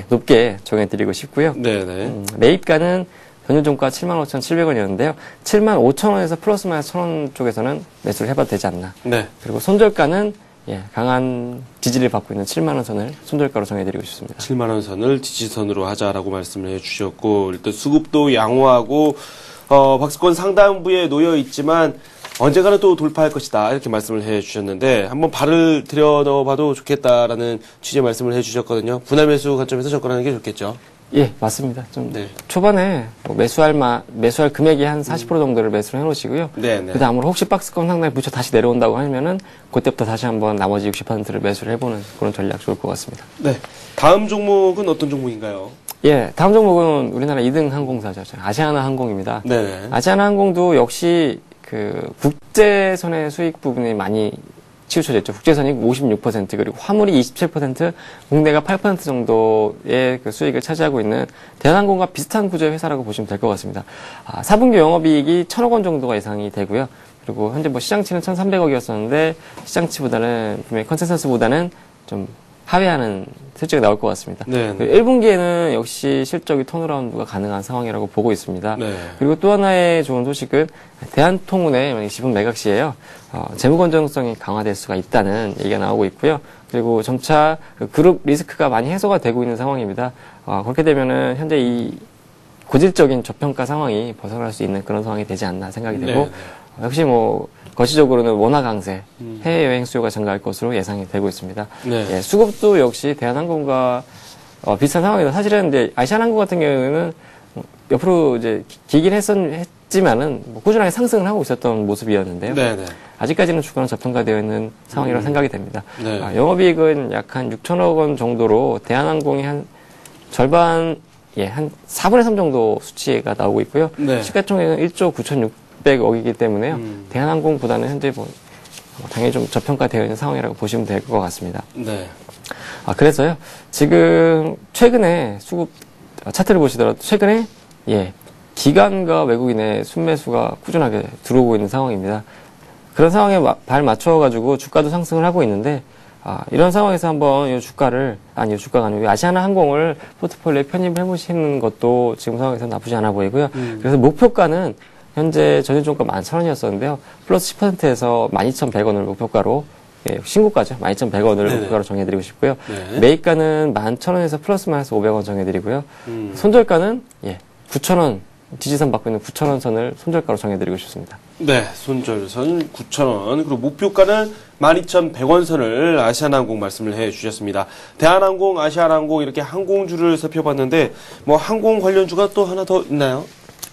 높게 정해드리고 싶고요. 네네. 매입가는 전일 종가 75,700원이었는데요. 75,000원에서 플러스 마이너스 1,000원 쪽에서는 매수를 해봐도 되지 않나. 네. 그리고 손절가는 강한 지지를 받고 있는 7만원 선을 손절가로 정해드리고 싶습니다. 7만원 선을 지지선으로 하자라고 말씀을 해주셨고, 일단 수급도 양호하고, 박스권 상단부에 놓여 있지만, 언젠가는 또 돌파할 것이다. 이렇게 말씀을 해 주셨는데, 한번 발을 들여 넣어봐도 좋겠다라는 취지의 말씀을 해 주셨거든요. 분할 매수 관점에서 접근하는 게 좋겠죠. 예, 맞습니다. 좀 네. 초반에 뭐 매수할 금액이 한 40% 정도를 매수를 해놓으시고요. 네네. 그 다음으로 혹시 박스권 상단에 붙여 다시 내려온다고 하면은 그때부터 다시 한번 나머지 60%를 매수를 해보는 그런 전략 좋을 것 같습니다. 네. 다음 종목은 어떤 종목인가요? 예, 다음 종목은 우리나라 2등 항공사죠. 아시아나 항공입니다. 네네. 아시아나 항공도 역시 그 국제선의 수익 부분이 많이 치우쳐졌죠. 국제선이 56%, 그리고 화물이 27%, 국내가 8% 정도의 그 수익을 차지하고 있는 대한항공과 비슷한 구조의 회사라고 보시면 될 것 같습니다. 4분기 영업이익이 1,000억 원 정도가 예상이 되고요. 그리고 현재 뭐 시장치는 1,300억이었었는데 시장치보다는 분명히 컨센서스보다는 좀 하회하는 실적이 나올 것 같습니다. 네. 1분기에는 역시 실적이 턴어라운드가 가능한 상황이라고 보고 있습니다. 네. 그리고 또 하나의 좋은 소식은 대한통운의 지분 매각 시에요. 재무 건전성이 강화될 수가 있다는 얘기가 나오고 있고요. 그리고 점차 그룹 리스크가 많이 해소가 되고 있는 상황입니다. 그렇게 되면은 현재 이 고질적인 저평가 상황이 벗어날 수 있는 그런 상황이 되지 않나 생각이 되고, 네. 역시 뭐 거시적으로는 원화 강세, 해외여행 수요가 증가할 것으로 예상이 되고 있습니다. 네. 예, 수급도 역시 대한항공과 비슷한 상황이다. 사실은 이제 아시아나항공 같은 경우에는 옆으로 이제 기긴 했지만은 뭐 꾸준하게 상승을 하고 있었던 모습이었는데요. 네네. 아직까지는 주가는 저평가되어 있는 상황이라고 생각이 됩니다. 네. 영업이익은 약 한 6천억 원 정도로 대한항공이 한 절반, 한 4분의 3 정도 수치가 나오고 있고요. 네. 시가총액은 1조 9,600억이기 때문에요. 대한항공보다는 현재 당연히 좀 저평가되어 있는 상황이라고 보시면 될 것 같습니다. 네. 그래서요, 지금 최근에 수급 차트를 보시더라도 최근에 기관과 외국인의 순매수가 꾸준하게 들어오고 있는 상황입니다. 그런 상황에 발 맞춰가지고 주가도 상승을 하고 있는데, 이런 상황에서 한번 이 주가가 아니고 아시아나 항공을 포트폴리오에 편입을 해보시는 것도 지금 상황에서 나쁘지 않아 보이고요. 그래서 목표가는 현재 전일 종가 11,000원이었었는데요. 플러스 10%에서 12,100원을 목표가로, 신고가죠. 12,100원을 네네. 목표가로 정해드리고 싶고요. 네. 매입가는 11,000원에서 플러스 마이너스 500원 정해드리고요. 손절가는 9,000원, 지지선 받고 있는 9,000원 선을 손절가로 정해드리고 싶습니다. 네, 손절선 9,000원, 그리고 목표가는 12,100원 선을 아시아나항공 말씀을 해 주셨습니다. 대한항공, 아시아나항공 이렇게 항공주를 살펴봤는데, 뭐 항공 관련주가 또 하나 더 있나요?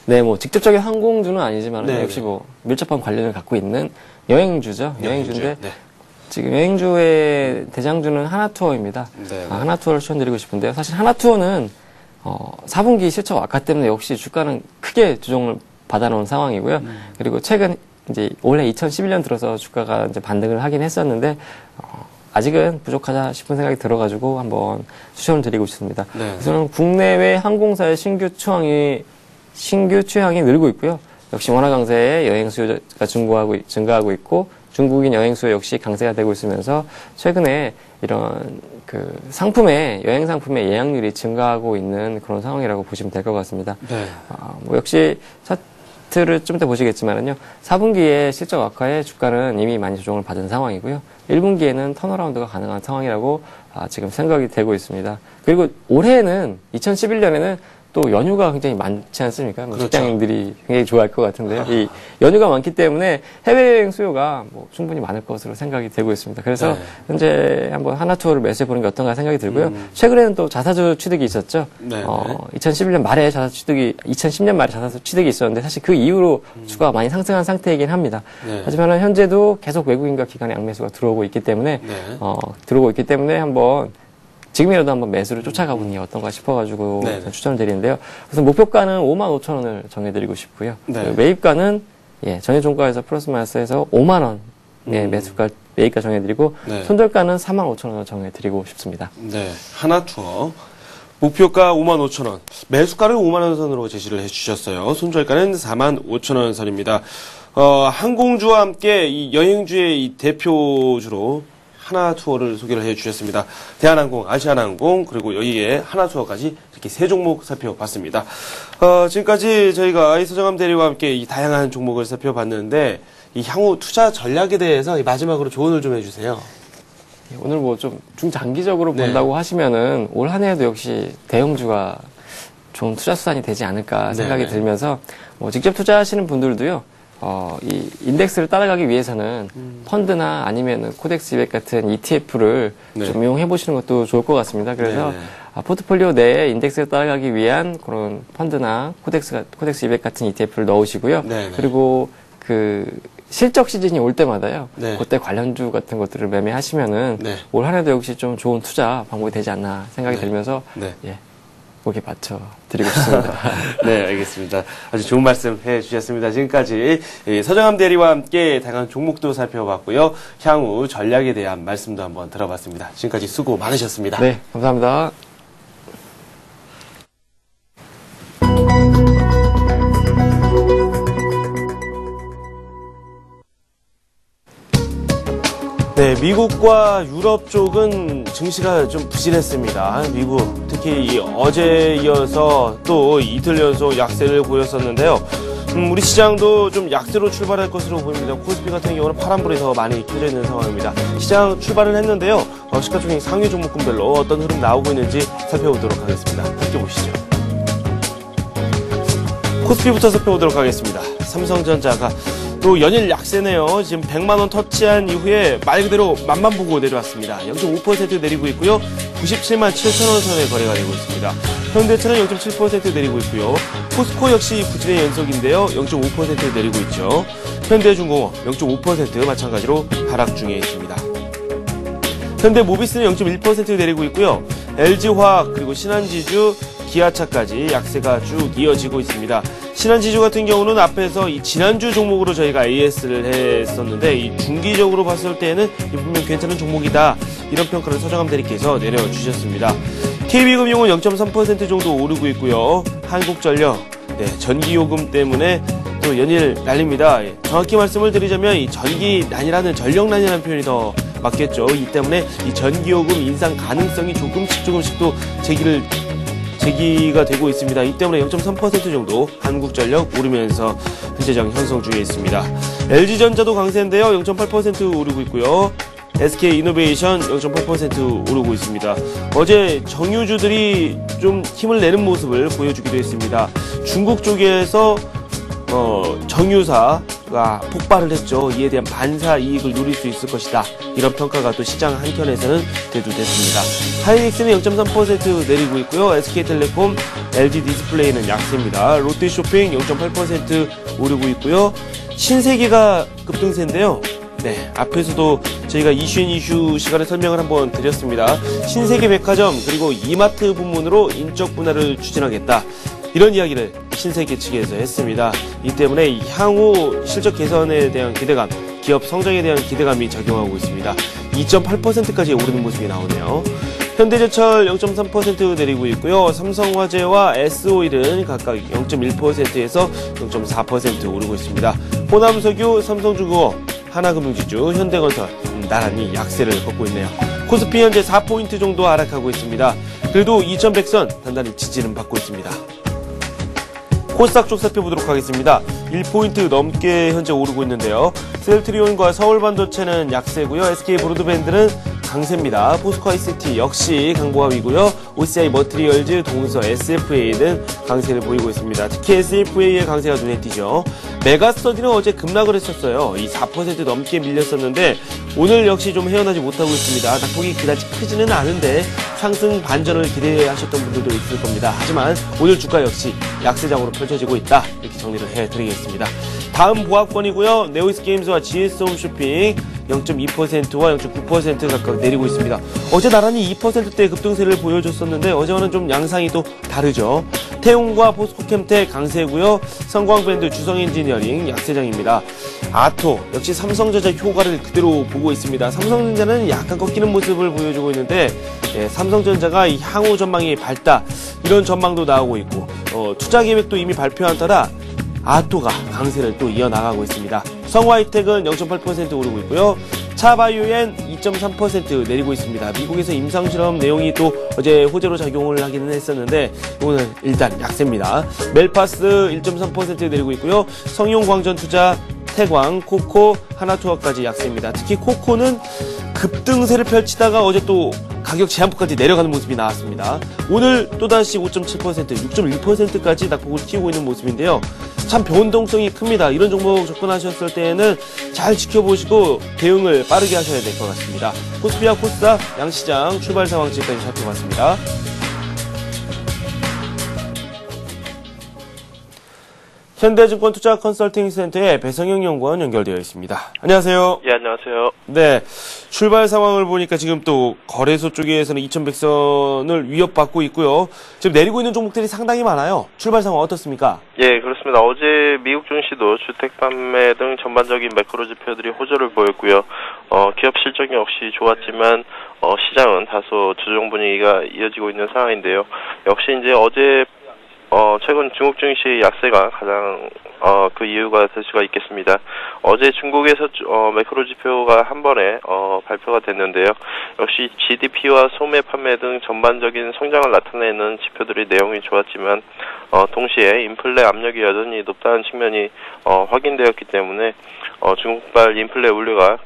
네, 뭐 직접적인 항공주는 아니지만 네, 역시 뭐 밀접한 관련을 갖고 있는 여행주죠. 여행주. 여행주인데 네. 지금 여행주의 대장주는 하나투어입니다. 네. 하나투어를 추천드리고 싶은데요. 사실 하나투어는 4분기 실적 악화 때문에 역시 주가는 크게 조정을 받아놓은 상황이고요. 그리고 최근 이제 올해 2011년 들어서 주가가 이제 반등을 하긴 했었는데 아직은 부족하다 싶은 생각이 들어가지고 한번 추천을 드리고 싶습니다. 네. 우선 국내외 항공사의 신규 취향이 늘고 있고요. 역시 원화 강세에 여행 수요가 증가하고 있고 중국인 여행 수요 역시 강세가 되고 있으면서 최근에 이런 여행 상품의 예약률이 증가하고 있는 그런 상황이라고 보시면 될 것 같습니다. 네. 뭐 역시 차트를 좀 더 보시겠지만은요, 4분기에 실적 악화에 주가는 이미 많이 조정을 받은 상황이고요. 1분기에는 턴어라운드가 가능한 상황이라고 지금 생각이 되고 있습니다. 그리고 올해는 2011년에는 또 연휴가 굉장히 많지 않습니까? 뭐 그렇죠. 직장인들이 굉장히 좋아할 것 같은데요. 이 연휴가 많기 때문에 해외여행 수요가 뭐 충분히 많을 것으로 생각이 되고 있습니다. 그래서 네. 현재 한번 하나투어를 매수해보는 게 어떤가 생각이 들고요. 최근에는 또 자사주 취득이 있었죠. 네. 2010년 말에 자사주 취득이 있었는데 사실 그 이후로 주가가 많이 상승한 상태이긴 합니다. 네. 하지만 현재도 계속 외국인과 기관의 양매수가 들어오고 있기 때문에 한번 지금이라도 한번 매수를 쫓아가보는 게 어떤가 싶어가지고 네. 추천을 드리는데요. 우선 목표가는 55,000원을 정해드리고 싶고요. 네. 그 매입가는 전일 종가에서 플러스 마이너스에서 5만 원 매입가 정해드리고 네. 손절가는 45,000원을 정해드리고 싶습니다. 네, 하나투어. 목표가 55,000원, 매수가를 5만 원 선으로 제시를 해주셨어요. 손절가는 45,000원 선입니다. 항공주와 함께 이 여행주의 이 대표주로 하나투어를 소개를 해주셨습니다. 대한항공, 아시아나항공, 그리고 여기에 하나투어까지 이렇게 세 종목 살펴봤습니다. 지금까지 저희가 이서정함 대리와 함께 이 다양한 종목을 살펴봤는데 이 향후 투자 전략에 대해서 마지막으로 조언을 좀 해주세요. 오늘 뭐 좀 중장기적으로 네. 본다고 하시면은 올 한 해에도 역시 대형주가 좋은 투자 수단이 되지 않을까 생각이 네. 들면서 뭐 직접 투자하시는 분들도요. 이 인덱스를 따라가기 위해서는 펀드나 아니면은 코덱스 200 같은 ETF를 네. 좀 이용해 보시는 것도 좋을 것 같습니다. 그래서 네. 포트폴리오 내에 인덱스를 따라가기 위한 그런 펀드나 코덱스 200 같은 ETF를 넣으시고요. 네. 그리고 그 실적 시즌이 올 때마다요. 네. 그때 관련주 같은 것들을 매매하시면은 네. 올 한 해도 역시 좀 좋은 투자 방법이 되지 않나 생각이 네. 들면서 네. 목에 받쳐 드리고 싶습니다. 네, 알겠습니다. 아주 좋은 말씀 해주셨습니다. 지금까지 서정함 대리와 함께 다양한 종목도 살펴봤고요. 향후 전략에 대한 말씀도 한번 들어봤습니다. 지금까지 수고 많으셨습니다. 네, 감사합니다. 네, 미국과 유럽 쪽은 증시가 좀 부진했습니다. 미국, 특히 어제 이어서 또 이틀 연속 약세를 보였었는데요. 우리 시장도 좀 약세로 출발할 것으로 보입니다. 코스피 같은 경우는 파란불이 더 많이 켜져 있는 상황입니다. 시장 출발을 했는데요. 시가총액 상위 종목군별로 어떤 흐름 나오고 있는지 살펴보도록 하겠습니다. 함께 보시죠. 코스피부터 살펴보도록 하겠습니다. 삼성전자가 또 연일 약세네요. 지금 100만 원 터치한 이후에 말 그대로 맛만 보고 내려왔습니다. 0.5% 내리고 있고요. 97만 7천 원 선에 거래가 되고 있습니다. 현대차는 0.7% 내리고 있고요. 포스코 역시 부진의 연속인데요. 0.5% 내리고 있죠. 현대중공업 0.5% 마찬가지로 하락 중에 있습니다. 현대모비스는 0.1% 내리고 있고요. LG화학 그리고 신한지주, 기아차까지 약세가 쭉 이어지고 있습니다. 신한지주 같은 경우는 앞에서 이 지난주 종목으로 저희가 AS를 했었는데 이 중기적으로 봤을 때는 분명 괜찮은 종목이다. 이런 평가를 서정함 대리께서 내려주셨습니다. KB금융은 0.3% 정도 오르고 있고요. 한국전력, 전기요금 때문에 또 연일 날립니다. 정확히 말씀을 드리자면 이 전기난이라는 전력난이라는 표현이 더 맞겠죠. 이 때문에 이 전기요금 인상 가능성이 조금씩 또 제기가 되고 있습니다. 이 때문에 0.3% 정도 한국전력 오르면서 현재장 형성 중에 있습니다. LG전자도 강세인데요. 0.8% 오르고 있고요. SK이노베이션 0.8% 오르고 있습니다. 어제 정유주들이 좀 힘을 내는 모습을 보여주기도 했습니다. 중국 쪽에서 정유사가 폭발을 했죠. 이에 대한 반사 이익을 누릴 수 있을 것이다. 이런 평가가 또 시장 한켠에서는 대두됐습니다. 하이닉스는 0.3% 내리고 있고요. SK텔레콤, LG디스플레이는 약세입니다. 롯데쇼핑 0.8% 오르고 있고요. 신세계가 급등세인데요. 네, 앞에서도 저희가 이슈 시간에 설명을 한번 드렸습니다. 신세계백화점 그리고 이마트 부문으로 인적 분할을 추진하겠다. 이런 이야기를 신세계 측에서 했습니다. 이 때문에 향후 실적 개선에 대한 기대감, 기업 성장에 대한 기대감이 작용하고 있습니다. 2.8%까지 오르는 모습이 나오네요. 현대제철 0.3% 내리고 있고요. 삼성화재와 S오일은 각각 0.1%에서 0.4% 오르고 있습니다. 호남석유, 삼성중공업, 하나금융지주, 현대건설 나란히 약세를 걷고 있네요. 코스피 현재 4포인트 정도 하락하고 있습니다. 그래도 2100선 단단히 지지는 받고 있습니다. 코스닥 쪽 살펴보도록 하겠습니다. 1포인트 넘게 현재 오르고 있는데요. 셀트리온과 서울반도체는 약세고요. SK브로드밴드는 강세입니다. 포스코 ICT 역시 강보합이고요. OCI 머티리얼즈, 동서, SFA 등 강세를 보이고 있습니다. 특히 SFA의 강세가 눈에 띄죠. 메가스터디는 어제 급락을 했었어요. 이 4% 넘게 밀렸었는데 오늘 역시 좀 헤어나지 못하고 있습니다. 낙폭이 그다지 크지는 않은데 상승 반전을 기대하셨던 분들도 있을 겁니다. 하지만 오늘 주가 역시 약세장으로 펼쳐지고 있다. 이렇게 정리를 해드리겠습니다. 다음 보합권이고요. 네오이스게임즈와 GS홈쇼핑 0.2%와 0.9% 각각 내리고 있습니다. 어제 나란히 2%대 급등세를 보여줬었는데 어제와는 좀 양상이 또 다르죠. 태웅과 포스코캠텍 강세고요. 성광밴드, 주성엔지니어링 약세장입니다. 아토 역시 삼성전자 효과를 그대로 보고 있습니다. 삼성전자는 약간 꺾이는 모습을 보여주고 있는데 삼성전자가 향후 전망이 밝다 이런 전망도 나오고 있고 투자 계획도 이미 발표한 따라 아토가 강세를 또 이어나가고 있습니다. 성화이텍은 0.8% 오르고 있고요. 차바이오엔 2.3% 내리고 있습니다. 미국에서 임상실험 내용이 또 어제 호재로 작용을 하기는 했었는데 오늘 일단 약세입니다. 멜파스 1.3% 내리고 있고요. 성용광전투자, 태광, 코코, 하나투어까지 약세입니다. 특히 코코는 급등세를 펼치다가 어제 또 가격 제한폭까지 내려가는 모습이 나왔습니다. 오늘 또다시 5.7%, 6.1%까지 낙폭을 띄우고 있는 모습인데요. 참 변동성이 큽니다. 이런 종목 접근하셨을 때에는 잘 지켜보시고 대응을 빠르게 하셔야 될 것 같습니다. 코스피와 코스닥 양시장 출발 상황지까지 살펴봤습니다. 현대증권 투자 컨설팅 센터의 배성영 연구원 연결되어 있습니다. 안녕하세요. 예, 안녕하세요. 네, 출발 상황을 보니까 지금 또 거래소 쪽에서는 2100선을 위협받고 있고요. 지금 내리고 있는 종목들이 상당히 많아요. 출발 상황 어떻습니까? 예, 그렇습니다. 어제 미국 증시도 주택 판매 등 전반적인 매크로 지표들이 호조를 보였고요. 기업 실적 역시 좋았지만 시장은 다소 조정 분위기가 이어지고 있는 상황인데요. 역시 이제 어제 최근 중국 증시 약세가 가장 그 이유가 될 수가 있겠습니다. 어제 중국에서 매크로 지표가 한 번에 발표가 됐는데요. 역시 GDP와 소매 판매 등 전반적인 성장을 나타내는 지표들의 내용이 좋았지만 동시에 인플레 압력이 여전히 높다는 측면이 확인되었기 때문에 중국발 인플레 우려가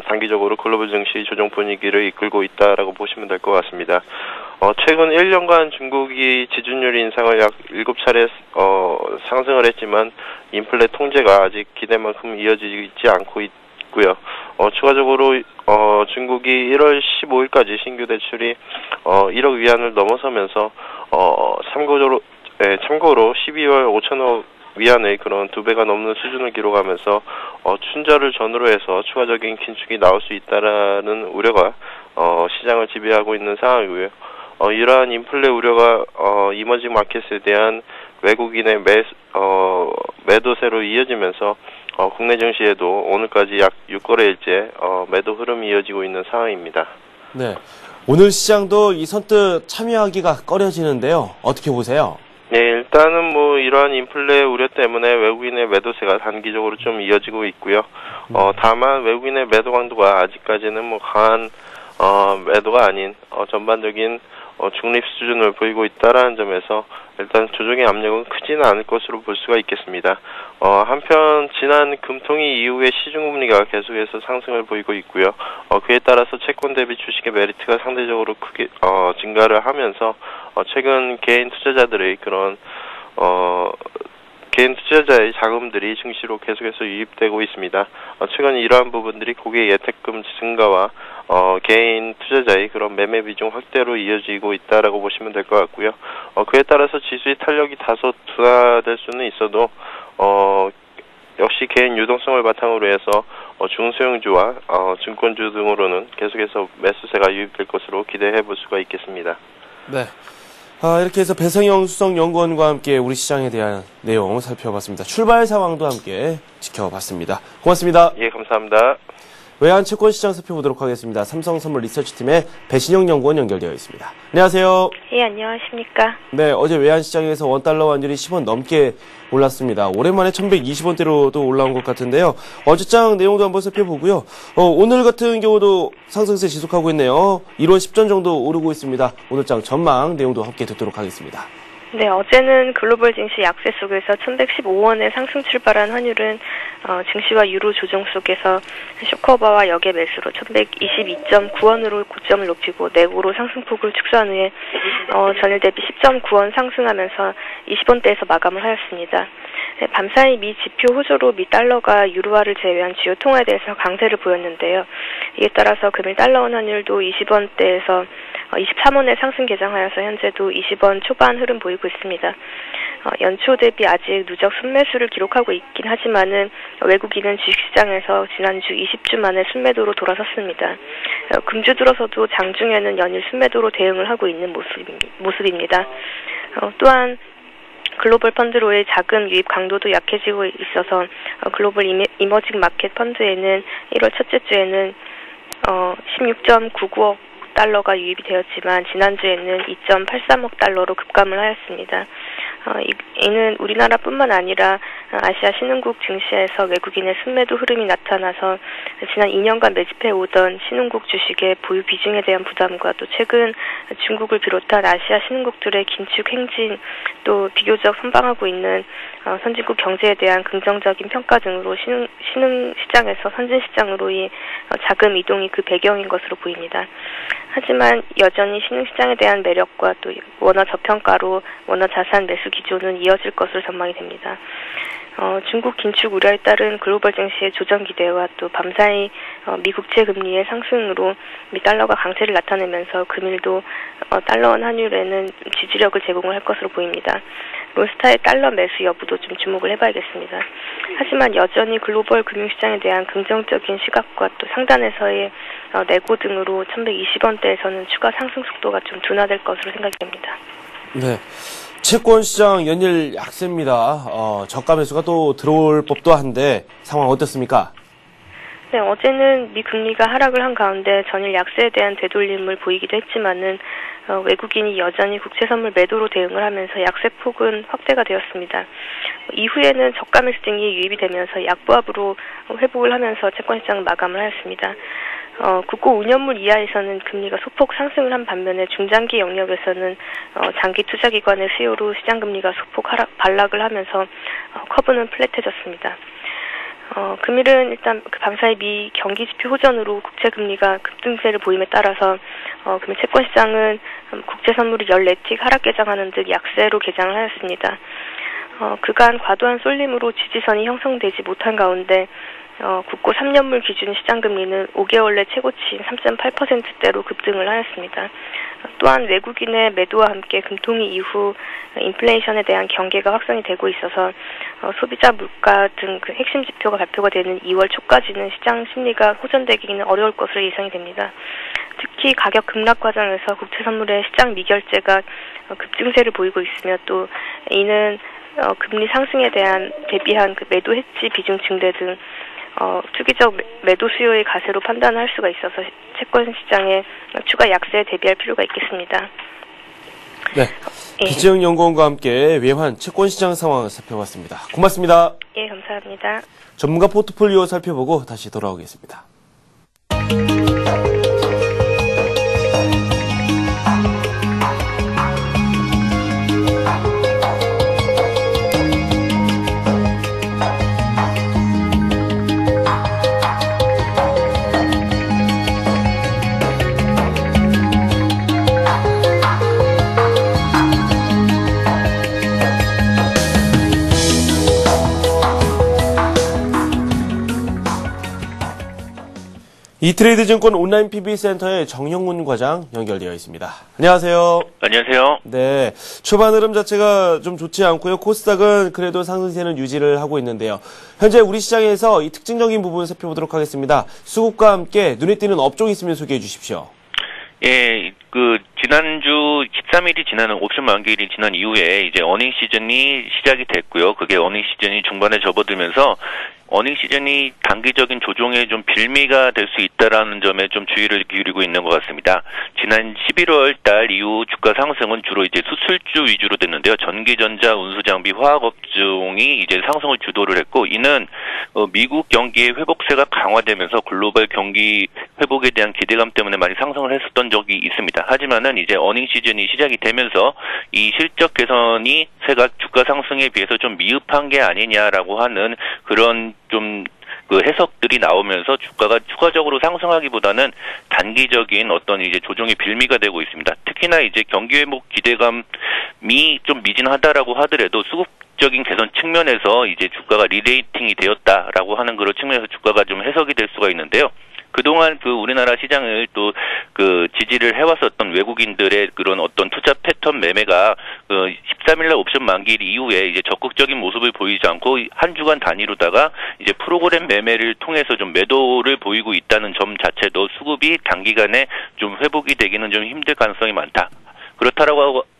단기적으로 글로벌 증시 조정 분위기를 이끌고 있다라고 보시면 될 것 같습니다. 최근 1년간 중국이 지준율 인상을 약 7차례 상승을 했지만 인플레 통제가 아직 기대만큼 이어지지 않고 있고요. 추가적으로 중국이 1월 15일까지 신규 대출이 1억 위안을 넘어서면서 참고로 12월 5천억 위안의 그런 2배가 넘는 수준을 기록하면서 춘절을 전후로 해서 추가적인 긴축이 나올 수 있다라는 우려가 시장을 지배하고 있는 상황이고요. 이러한 인플레 우려가 이머징 마켓에 대한 외국인의 매도세로 이어지면서 국내 증시에도 오늘까지 약 6거래일째 매도 흐름이 이어지고 있는 상황입니다. 네, 오늘 시장도 이 선뜻 참여하기가 꺼려지는데요. 어떻게 보세요? 네, 일단은 이러한 인플레 우려 때문에 외국인의 매도세가 단기적으로 좀 이어지고 있고요. 다만 외국인의 매도 강도가 아직까지는 강한 매도가 아닌 전반적인 중립 수준을 보이고 있다라는 점에서 일단 조정의 압력은 크지는 않을 것으로 볼 수가 있겠습니다. 한편 지난 금통위 이후에 시중금리가 계속해서 상승을 보이고 있고요. 그에 따라서 채권 대비 주식의 메리트가 상대적으로 크게 증가를 하면서 최근 개인 투자자들의 그런 개인 투자자의 자금들이 증시로 계속해서 유입되고 있습니다. 최근 이러한 부분들이 고객 예탁금 증가와 개인 투자자의 그런 매매 비중 확대로 이어지고 있다라고 보시면 될 것 같고요. 그에 따라서 지수의 탄력이 다소 둔화될 수는 있어도 역시 개인 유동성을 바탕으로 해서 중소형주와 증권주 등으로는 계속해서 매수세가 유입될 것으로 기대해 볼 수가 있겠습니다. 네. 이렇게 해서 배성영 수석연구원과 함께 우리 시장에 대한 내용 살펴봤습니다. 출발 상황도 함께 지켜봤습니다. 고맙습니다. 예, 감사합니다. 외환채권시장 살펴보도록 하겠습니다. 삼성선물 리서치팀의 배신영 연구원 연결되어 있습니다. 안녕하세요. 예, 안녕하십니까. 네, 어제 외환시장에서 원달러 환율이 10원 넘게 올랐습니다. 오랜만에 1120원대로도 올라온 것 같은데요. 어제장 내용도 한번 살펴보고요. 오늘 같은 경우도 상승세 지속하고 있네요. 1월 10전 정도 오르고 있습니다. 오늘장 전망 내용도 함께 듣도록 하겠습니다. 네, 어제는 글로벌 증시 약세 속에서 1115원에 상승 출발한 환율은 증시와 유로 조정 속에서 쇼커버와 역의 매수로 1122.9원으로 고점을 높이고 내고로 상승폭을 축소한 후에 전일 대비 10.9원 상승하면서 20원대에서 마감을 하였습니다. 네, 밤사이 미 지표 호조로 미 달러가 유로화를 제외한 주요 통화에 대해서 강세를 보였는데요. 이에 따라서 금일 달러원 환율도 20원대에서 23원에 상승 개장하여서 현재도 20원 초반 흐름 보이고 있습니다. 연초 대비 아직 누적 순매수를 기록하고 있긴 하지만은 외국인은 주식시장에서 지난주 20주 만에 순매도로 돌아섰습니다. 금주 들어서도 장중에는 연일 순매도로 대응을 하고 있는 모습입니다. 또한 글로벌 펀드로의 자금 유입 강도도 약해지고 있어서 글로벌 이머징 마켓 펀드에는 1월 첫째 주에는 16.99억 달러가 유입이 되었지만 지난주에는 2.83억 달러로 급감을 하였습니다. 이는 우리나라뿐만 아니라 아시아 신흥국 증시에서 외국인의 순매도 흐름이 나타나서 지난 2년간 매집해 오던 신흥국 주식의 보유 비중에 대한 부담과 또 최근 중국을 비롯한 아시아 신흥국들의 긴축 행진 또 비교적 선방하고 있는 선진국 경제에 대한 긍정적인 평가 등으로 신흥 시장에서 선진 시장으로의 자금 이동이 그 배경인 것으로 보입니다. 하지만 여전히 신흥 시장에 대한 매력과 또 원화 저평가로 원화 자산 매수 기조는 이어질 것으로 전망이 됩니다. 중국 긴축 우려에 따른 글로벌 증시의 조정 기대와 또 밤사이 미 국채 금리의 상승으로 미 달러가 강세를 나타내면서 금일도 달러원 환율에는 지지력을 제공을 할 것으로 보입니다. 론스타의 달러 매수 여부도 좀 주목을 해봐야겠습니다. 하지만 여전히 글로벌 금융시장에 대한 긍정적인 시각과 또 상단에서의 내고 등으로 1120원대에서는 추가 상승 속도가 좀 둔화될 것으로 생각이 됩니다. 네. 채권 시장 연일 약세입니다. 저가 매수가 또 들어올 법도 한데 상황 어떻습니까? 네, 어제는 미 금리가 하락을 한 가운데 전일 약세에 대한 되돌림을 보이기도 했지만은 외국인이 여전히 국채 선물 매도로 대응을 하면서 약세 폭은 확대가 되었습니다. 이후에는 저가 매수 등이 유입이 되면서 약보합으로 회복을 하면서 채권 시장은 마감을 하였습니다. 국고 5년물 이하에서는 금리가 소폭 상승을 한 반면에 중장기 영역에서는 장기 투자기관의 수요로 시장 금리가 소폭 반락을 하면서 커브는 플랫해졌습니다. 금일은 일단 그 밤사이 미 경기 지표 호전으로 국채 금리가 급등세를 보임에 따라서 금일 채권 시장은 국채 선물이 14틱 하락 개장하는 등 약세로 개장을 하였습니다. 그간 과도한 쏠림으로 지지선이 형성되지 못한 가운데 국고 3년물 기준 시장금리는 5개월 내 최고치인 3.8%대로 급등을 하였습니다. 또한 외국인의 매도와 함께 금통위 이후 인플레이션에 대한 경계가 확산이 되고 있어서 소비자 물가 등 그 핵심 지표가 발표가 되는 2월 초까지는 시장 심리가 호전되기는 어려울 것으로 예상이 됩니다. 특히 가격 급락 과정에서 국채 선물의 시장 미결제가 급증세를 보이고 있으며 또 이는 금리 상승에 대비한 그 매도 해지 비중 증대 등 투기적 매도 수요의 가세로 판단을 할 수가 있어서 채권 시장에 추가 약세에 대비할 필요가 있겠습니다. 네, 기재영연구원과 함께 외환 채권 시장 상황을 살펴봤습니다. 고맙습니다. 예, 감사합니다. 전문가 포트폴리오 살펴보고 다시 돌아오겠습니다. 이트레이드 증권 온라인 PB센터의 정형문 과장 연결되어 있습니다. 안녕하세요. 안녕하세요. 네, 초반 흐름 자체가 좀 좋지 않고요. 코스닥은 그래도 상승세는 유지를 하고 있는데요. 현재 우리 시장에서 이 특징적인 부분 살펴보도록 하겠습니다. 수급과 함께 눈에 띄는 업종이 있으면 소개해 주십시오. 예, 지난주 13일이 지나는 옵션 만기일이 지난 이후에 이제 어닝 시즌이 시작이 됐고요. 그게 어닝 시즌이 중반에 접어들면서 어닝 시즌이 단기적인 조정에 좀 빌미가 될 수 있다라는 점에 좀 주의를 기울이고 있는 것 같습니다. 지난 11월 달 이후 주가 상승은 주로 이제 수출주 위주로 됐는데요. 전기전자, 운수장비, 화학업종이 이제 상승을 주도를 했고, 이는 미국 경기의 회복세가 강화되면서 글로벌 경기 회복에 대한 기대감 때문에 많이 상승을 했었던 적이 있습니다. 있습니다. 하지만은 이제 어닝 시즌이 시작이 되면서 이 실적 개선이 주가 상승에 비해서 좀 미흡한 게 아니냐라고 하는 그런 좀 그 해석들이 나오면서 주가가 추가적으로 상승하기보다는 단기적인 어떤 이제 조정의 빌미가 되고 있습니다. 특히나 이제 경기 회복 기대감이 좀 미진하다라고 하더라도 수급적인 개선 측면에서 이제 주가가 리레이팅이 되었다라고 하는 그런 측면에서 주가가 좀 해석이 될 수가 있는데요. 그동안 그 우리나라 시장을 또 그 지지를 해왔었던 외국인들의 그런 어떤 투자 패턴 매매가 그 13일날 옵션 만기일 이후에 이제 적극적인 모습을 보이지 않고 한 주간 단위로다가 이제 프로그램 매매를 통해서 좀 매도를 보이고 있다는 점 자체도 수급이 단기간에 좀 회복이 되기는 좀 힘들 가능성이 많다.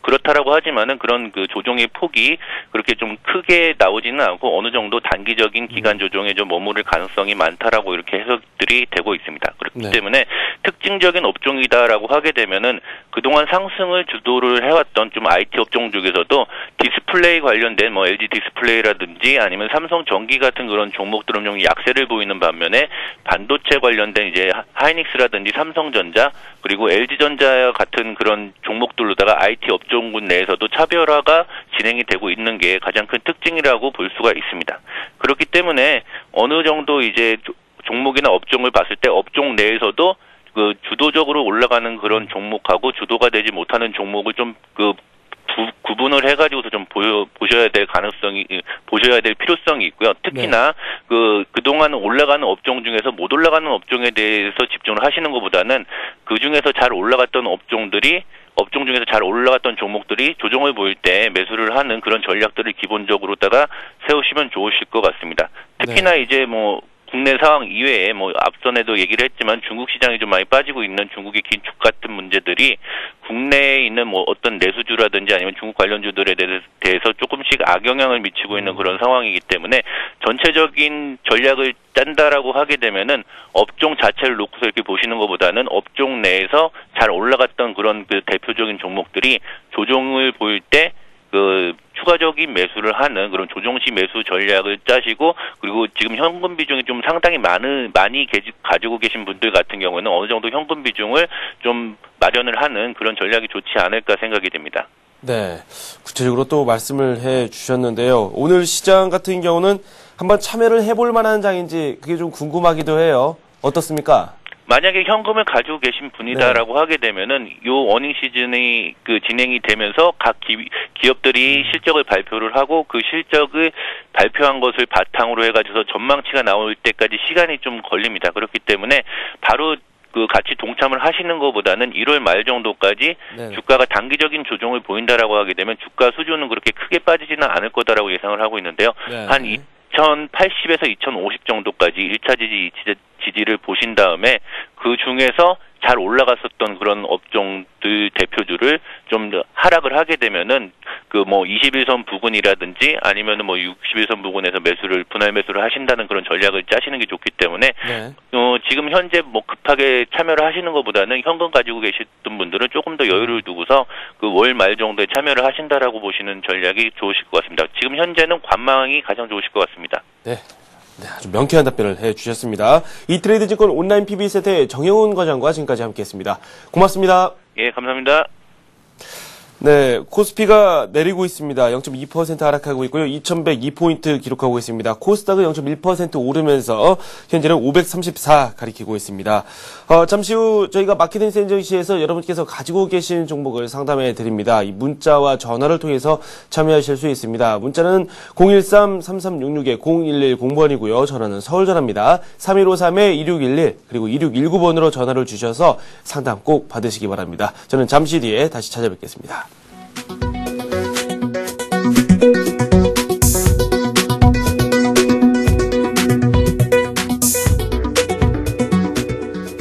그렇다라고 하지만은 그런 그 조정의 폭이 그렇게 좀 크게 나오지는 않고 어느 정도 단기적인 기간 조정에 좀 머무를 가능성이 많다라고 이렇게 해석들이 되고 있습니다. 그렇기 때문에 특징적인 업종이다라고 하게 되면은 그동안 상승을 주도를 해왔던 좀 IT 업종 중에서도 디스플레이 관련된 뭐 LG 디스플레이라든지 아니면 삼성 전기 같은 그런 종목들은 좀 약세를 보이는 반면에 반도체 관련된 이제 하이닉스라든지 삼성전자 그리고 LG전자 같은 그런 종목들로다가 IT 업종군 내에서도 차별화가 진행이 되고 있는 게 가장 큰 특징이라고 볼 수가 있습니다. 그렇기 때문에 어느 정도 이제 종목이나 업종을 봤을 때 업종 내에서도 그 주도적으로 올라가는 그런 종목하고 주도가 되지 못하는 종목을 좀 구분을 해가지고서 좀 보셔야 될 필요성이 있고요. 특히나 그동안 올라가는 업종 중에서 못 올라가는 업종에 대해서 집중을 하시는 것보다는 그 중에서 잘 올라갔던 업종 중에서 잘 올라갔던 종목들이 조정을 보일 때 매수를 하는 그런 전략들을 기본적으로다가 세우시면 좋으실 것 같습니다. 특히나 이제 뭐 국내 상황 이외에 뭐 앞선에도 얘기를 했지만 중국 시장이 좀 많이 빠지고 있는 중국의 긴축 같은 문제들이 국내에 있는 뭐 어떤 내수주라든지 아니면 중국 관련주들에 대해서 조금씩 악영향을 미치고 있는 그런 상황이기 때문에 전체적인 전략을 짠다라고 하게 되면은 업종 자체를 놓고서 이렇게 보시는 것보다는 업종 내에서 잘 올라갔던 그런 그 대표적인 종목들이 조정을 보일 때 추가적인 매수를 하는 그런 조정시 매수 전략을 짜시고 그리고 지금 현금 비중이 좀 상당히 많이 가지고 계신 분들 같은 경우에는 어느 정도 현금 비중을 좀 마련을 하는 그런 전략이 좋지 않을까 생각이 됩니다. 네, 구체적으로 또 말씀을 해 주셨는데요. 오늘 시장 같은 경우는 한번 참여를 해볼 만한 장인지 그게 좀 궁금하기도 해요. 어떻습니까? 만약에 현금을 가지고 계신 분이다라고 하게 되면은 요 어닝 시즌이 진행이 되면서 각 기업들이 실적을 발표를 하고 그 실적을 발표한 것을 바탕으로 해가지고서 전망치가 나올 때까지 시간이 좀 걸립니다. 그렇기 때문에 바로 같이 동참을 하시는 것보다는 1월 말 정도까지 주가가 단기적인 조정을 보인다라고 하게 되면 주가 수준은 그렇게 크게 빠지지는 않을 거다라고 예상을 하고 있는데요. 한 2080에서 2050 정도까지 1차 지지를 보신 다음에 그 중에서 잘 올라갔었던 그런 업종들 대표주를 좀 하락을 하게 되면은 21선 부근이라든지 아니면은 61선 부근에서 분할 매수를 하신다는 그런 전략을 짜시는 게 좋기 때문에 지금 현재 급하게 참여를 하시는 것보다는 현금 가지고 계셨던 분들은 조금 더 여유를 두고서 월 말 정도에 참여를 하신다라고 보시는 전략이 좋으실 것 같습니다. 지금 현재는 관망이 가장 좋으실 것 같습니다. 네, 아주 명쾌한 답변을 해주셨습니다. 이트레이드 증권 온라인 PB세트의 정영훈 과장과 지금까지 함께했습니다. 고맙습니다. 예, 감사합니다. 네, 코스피가 내리고 있습니다. 0.2% 하락하고 있고요. 2102포인트 기록하고 있습니다. 코스닥은 0.1% 오르면서 현재는 534 가리키고 있습니다. 잠시 후 저희가 마케팅 센정시에서 여러분께서 가지고 계신 종목을 상담해 드립니다. 이 문자와 전화를 통해서 참여하실 수 있습니다. 문자는 013-3366-0110번이고요. 전화는 서울 전화입니다. 3153-2611 그리고 2619번으로 전화를 주셔서 상담 꼭 받으시기 바랍니다. 저는 잠시 뒤에 다시 찾아뵙겠습니다.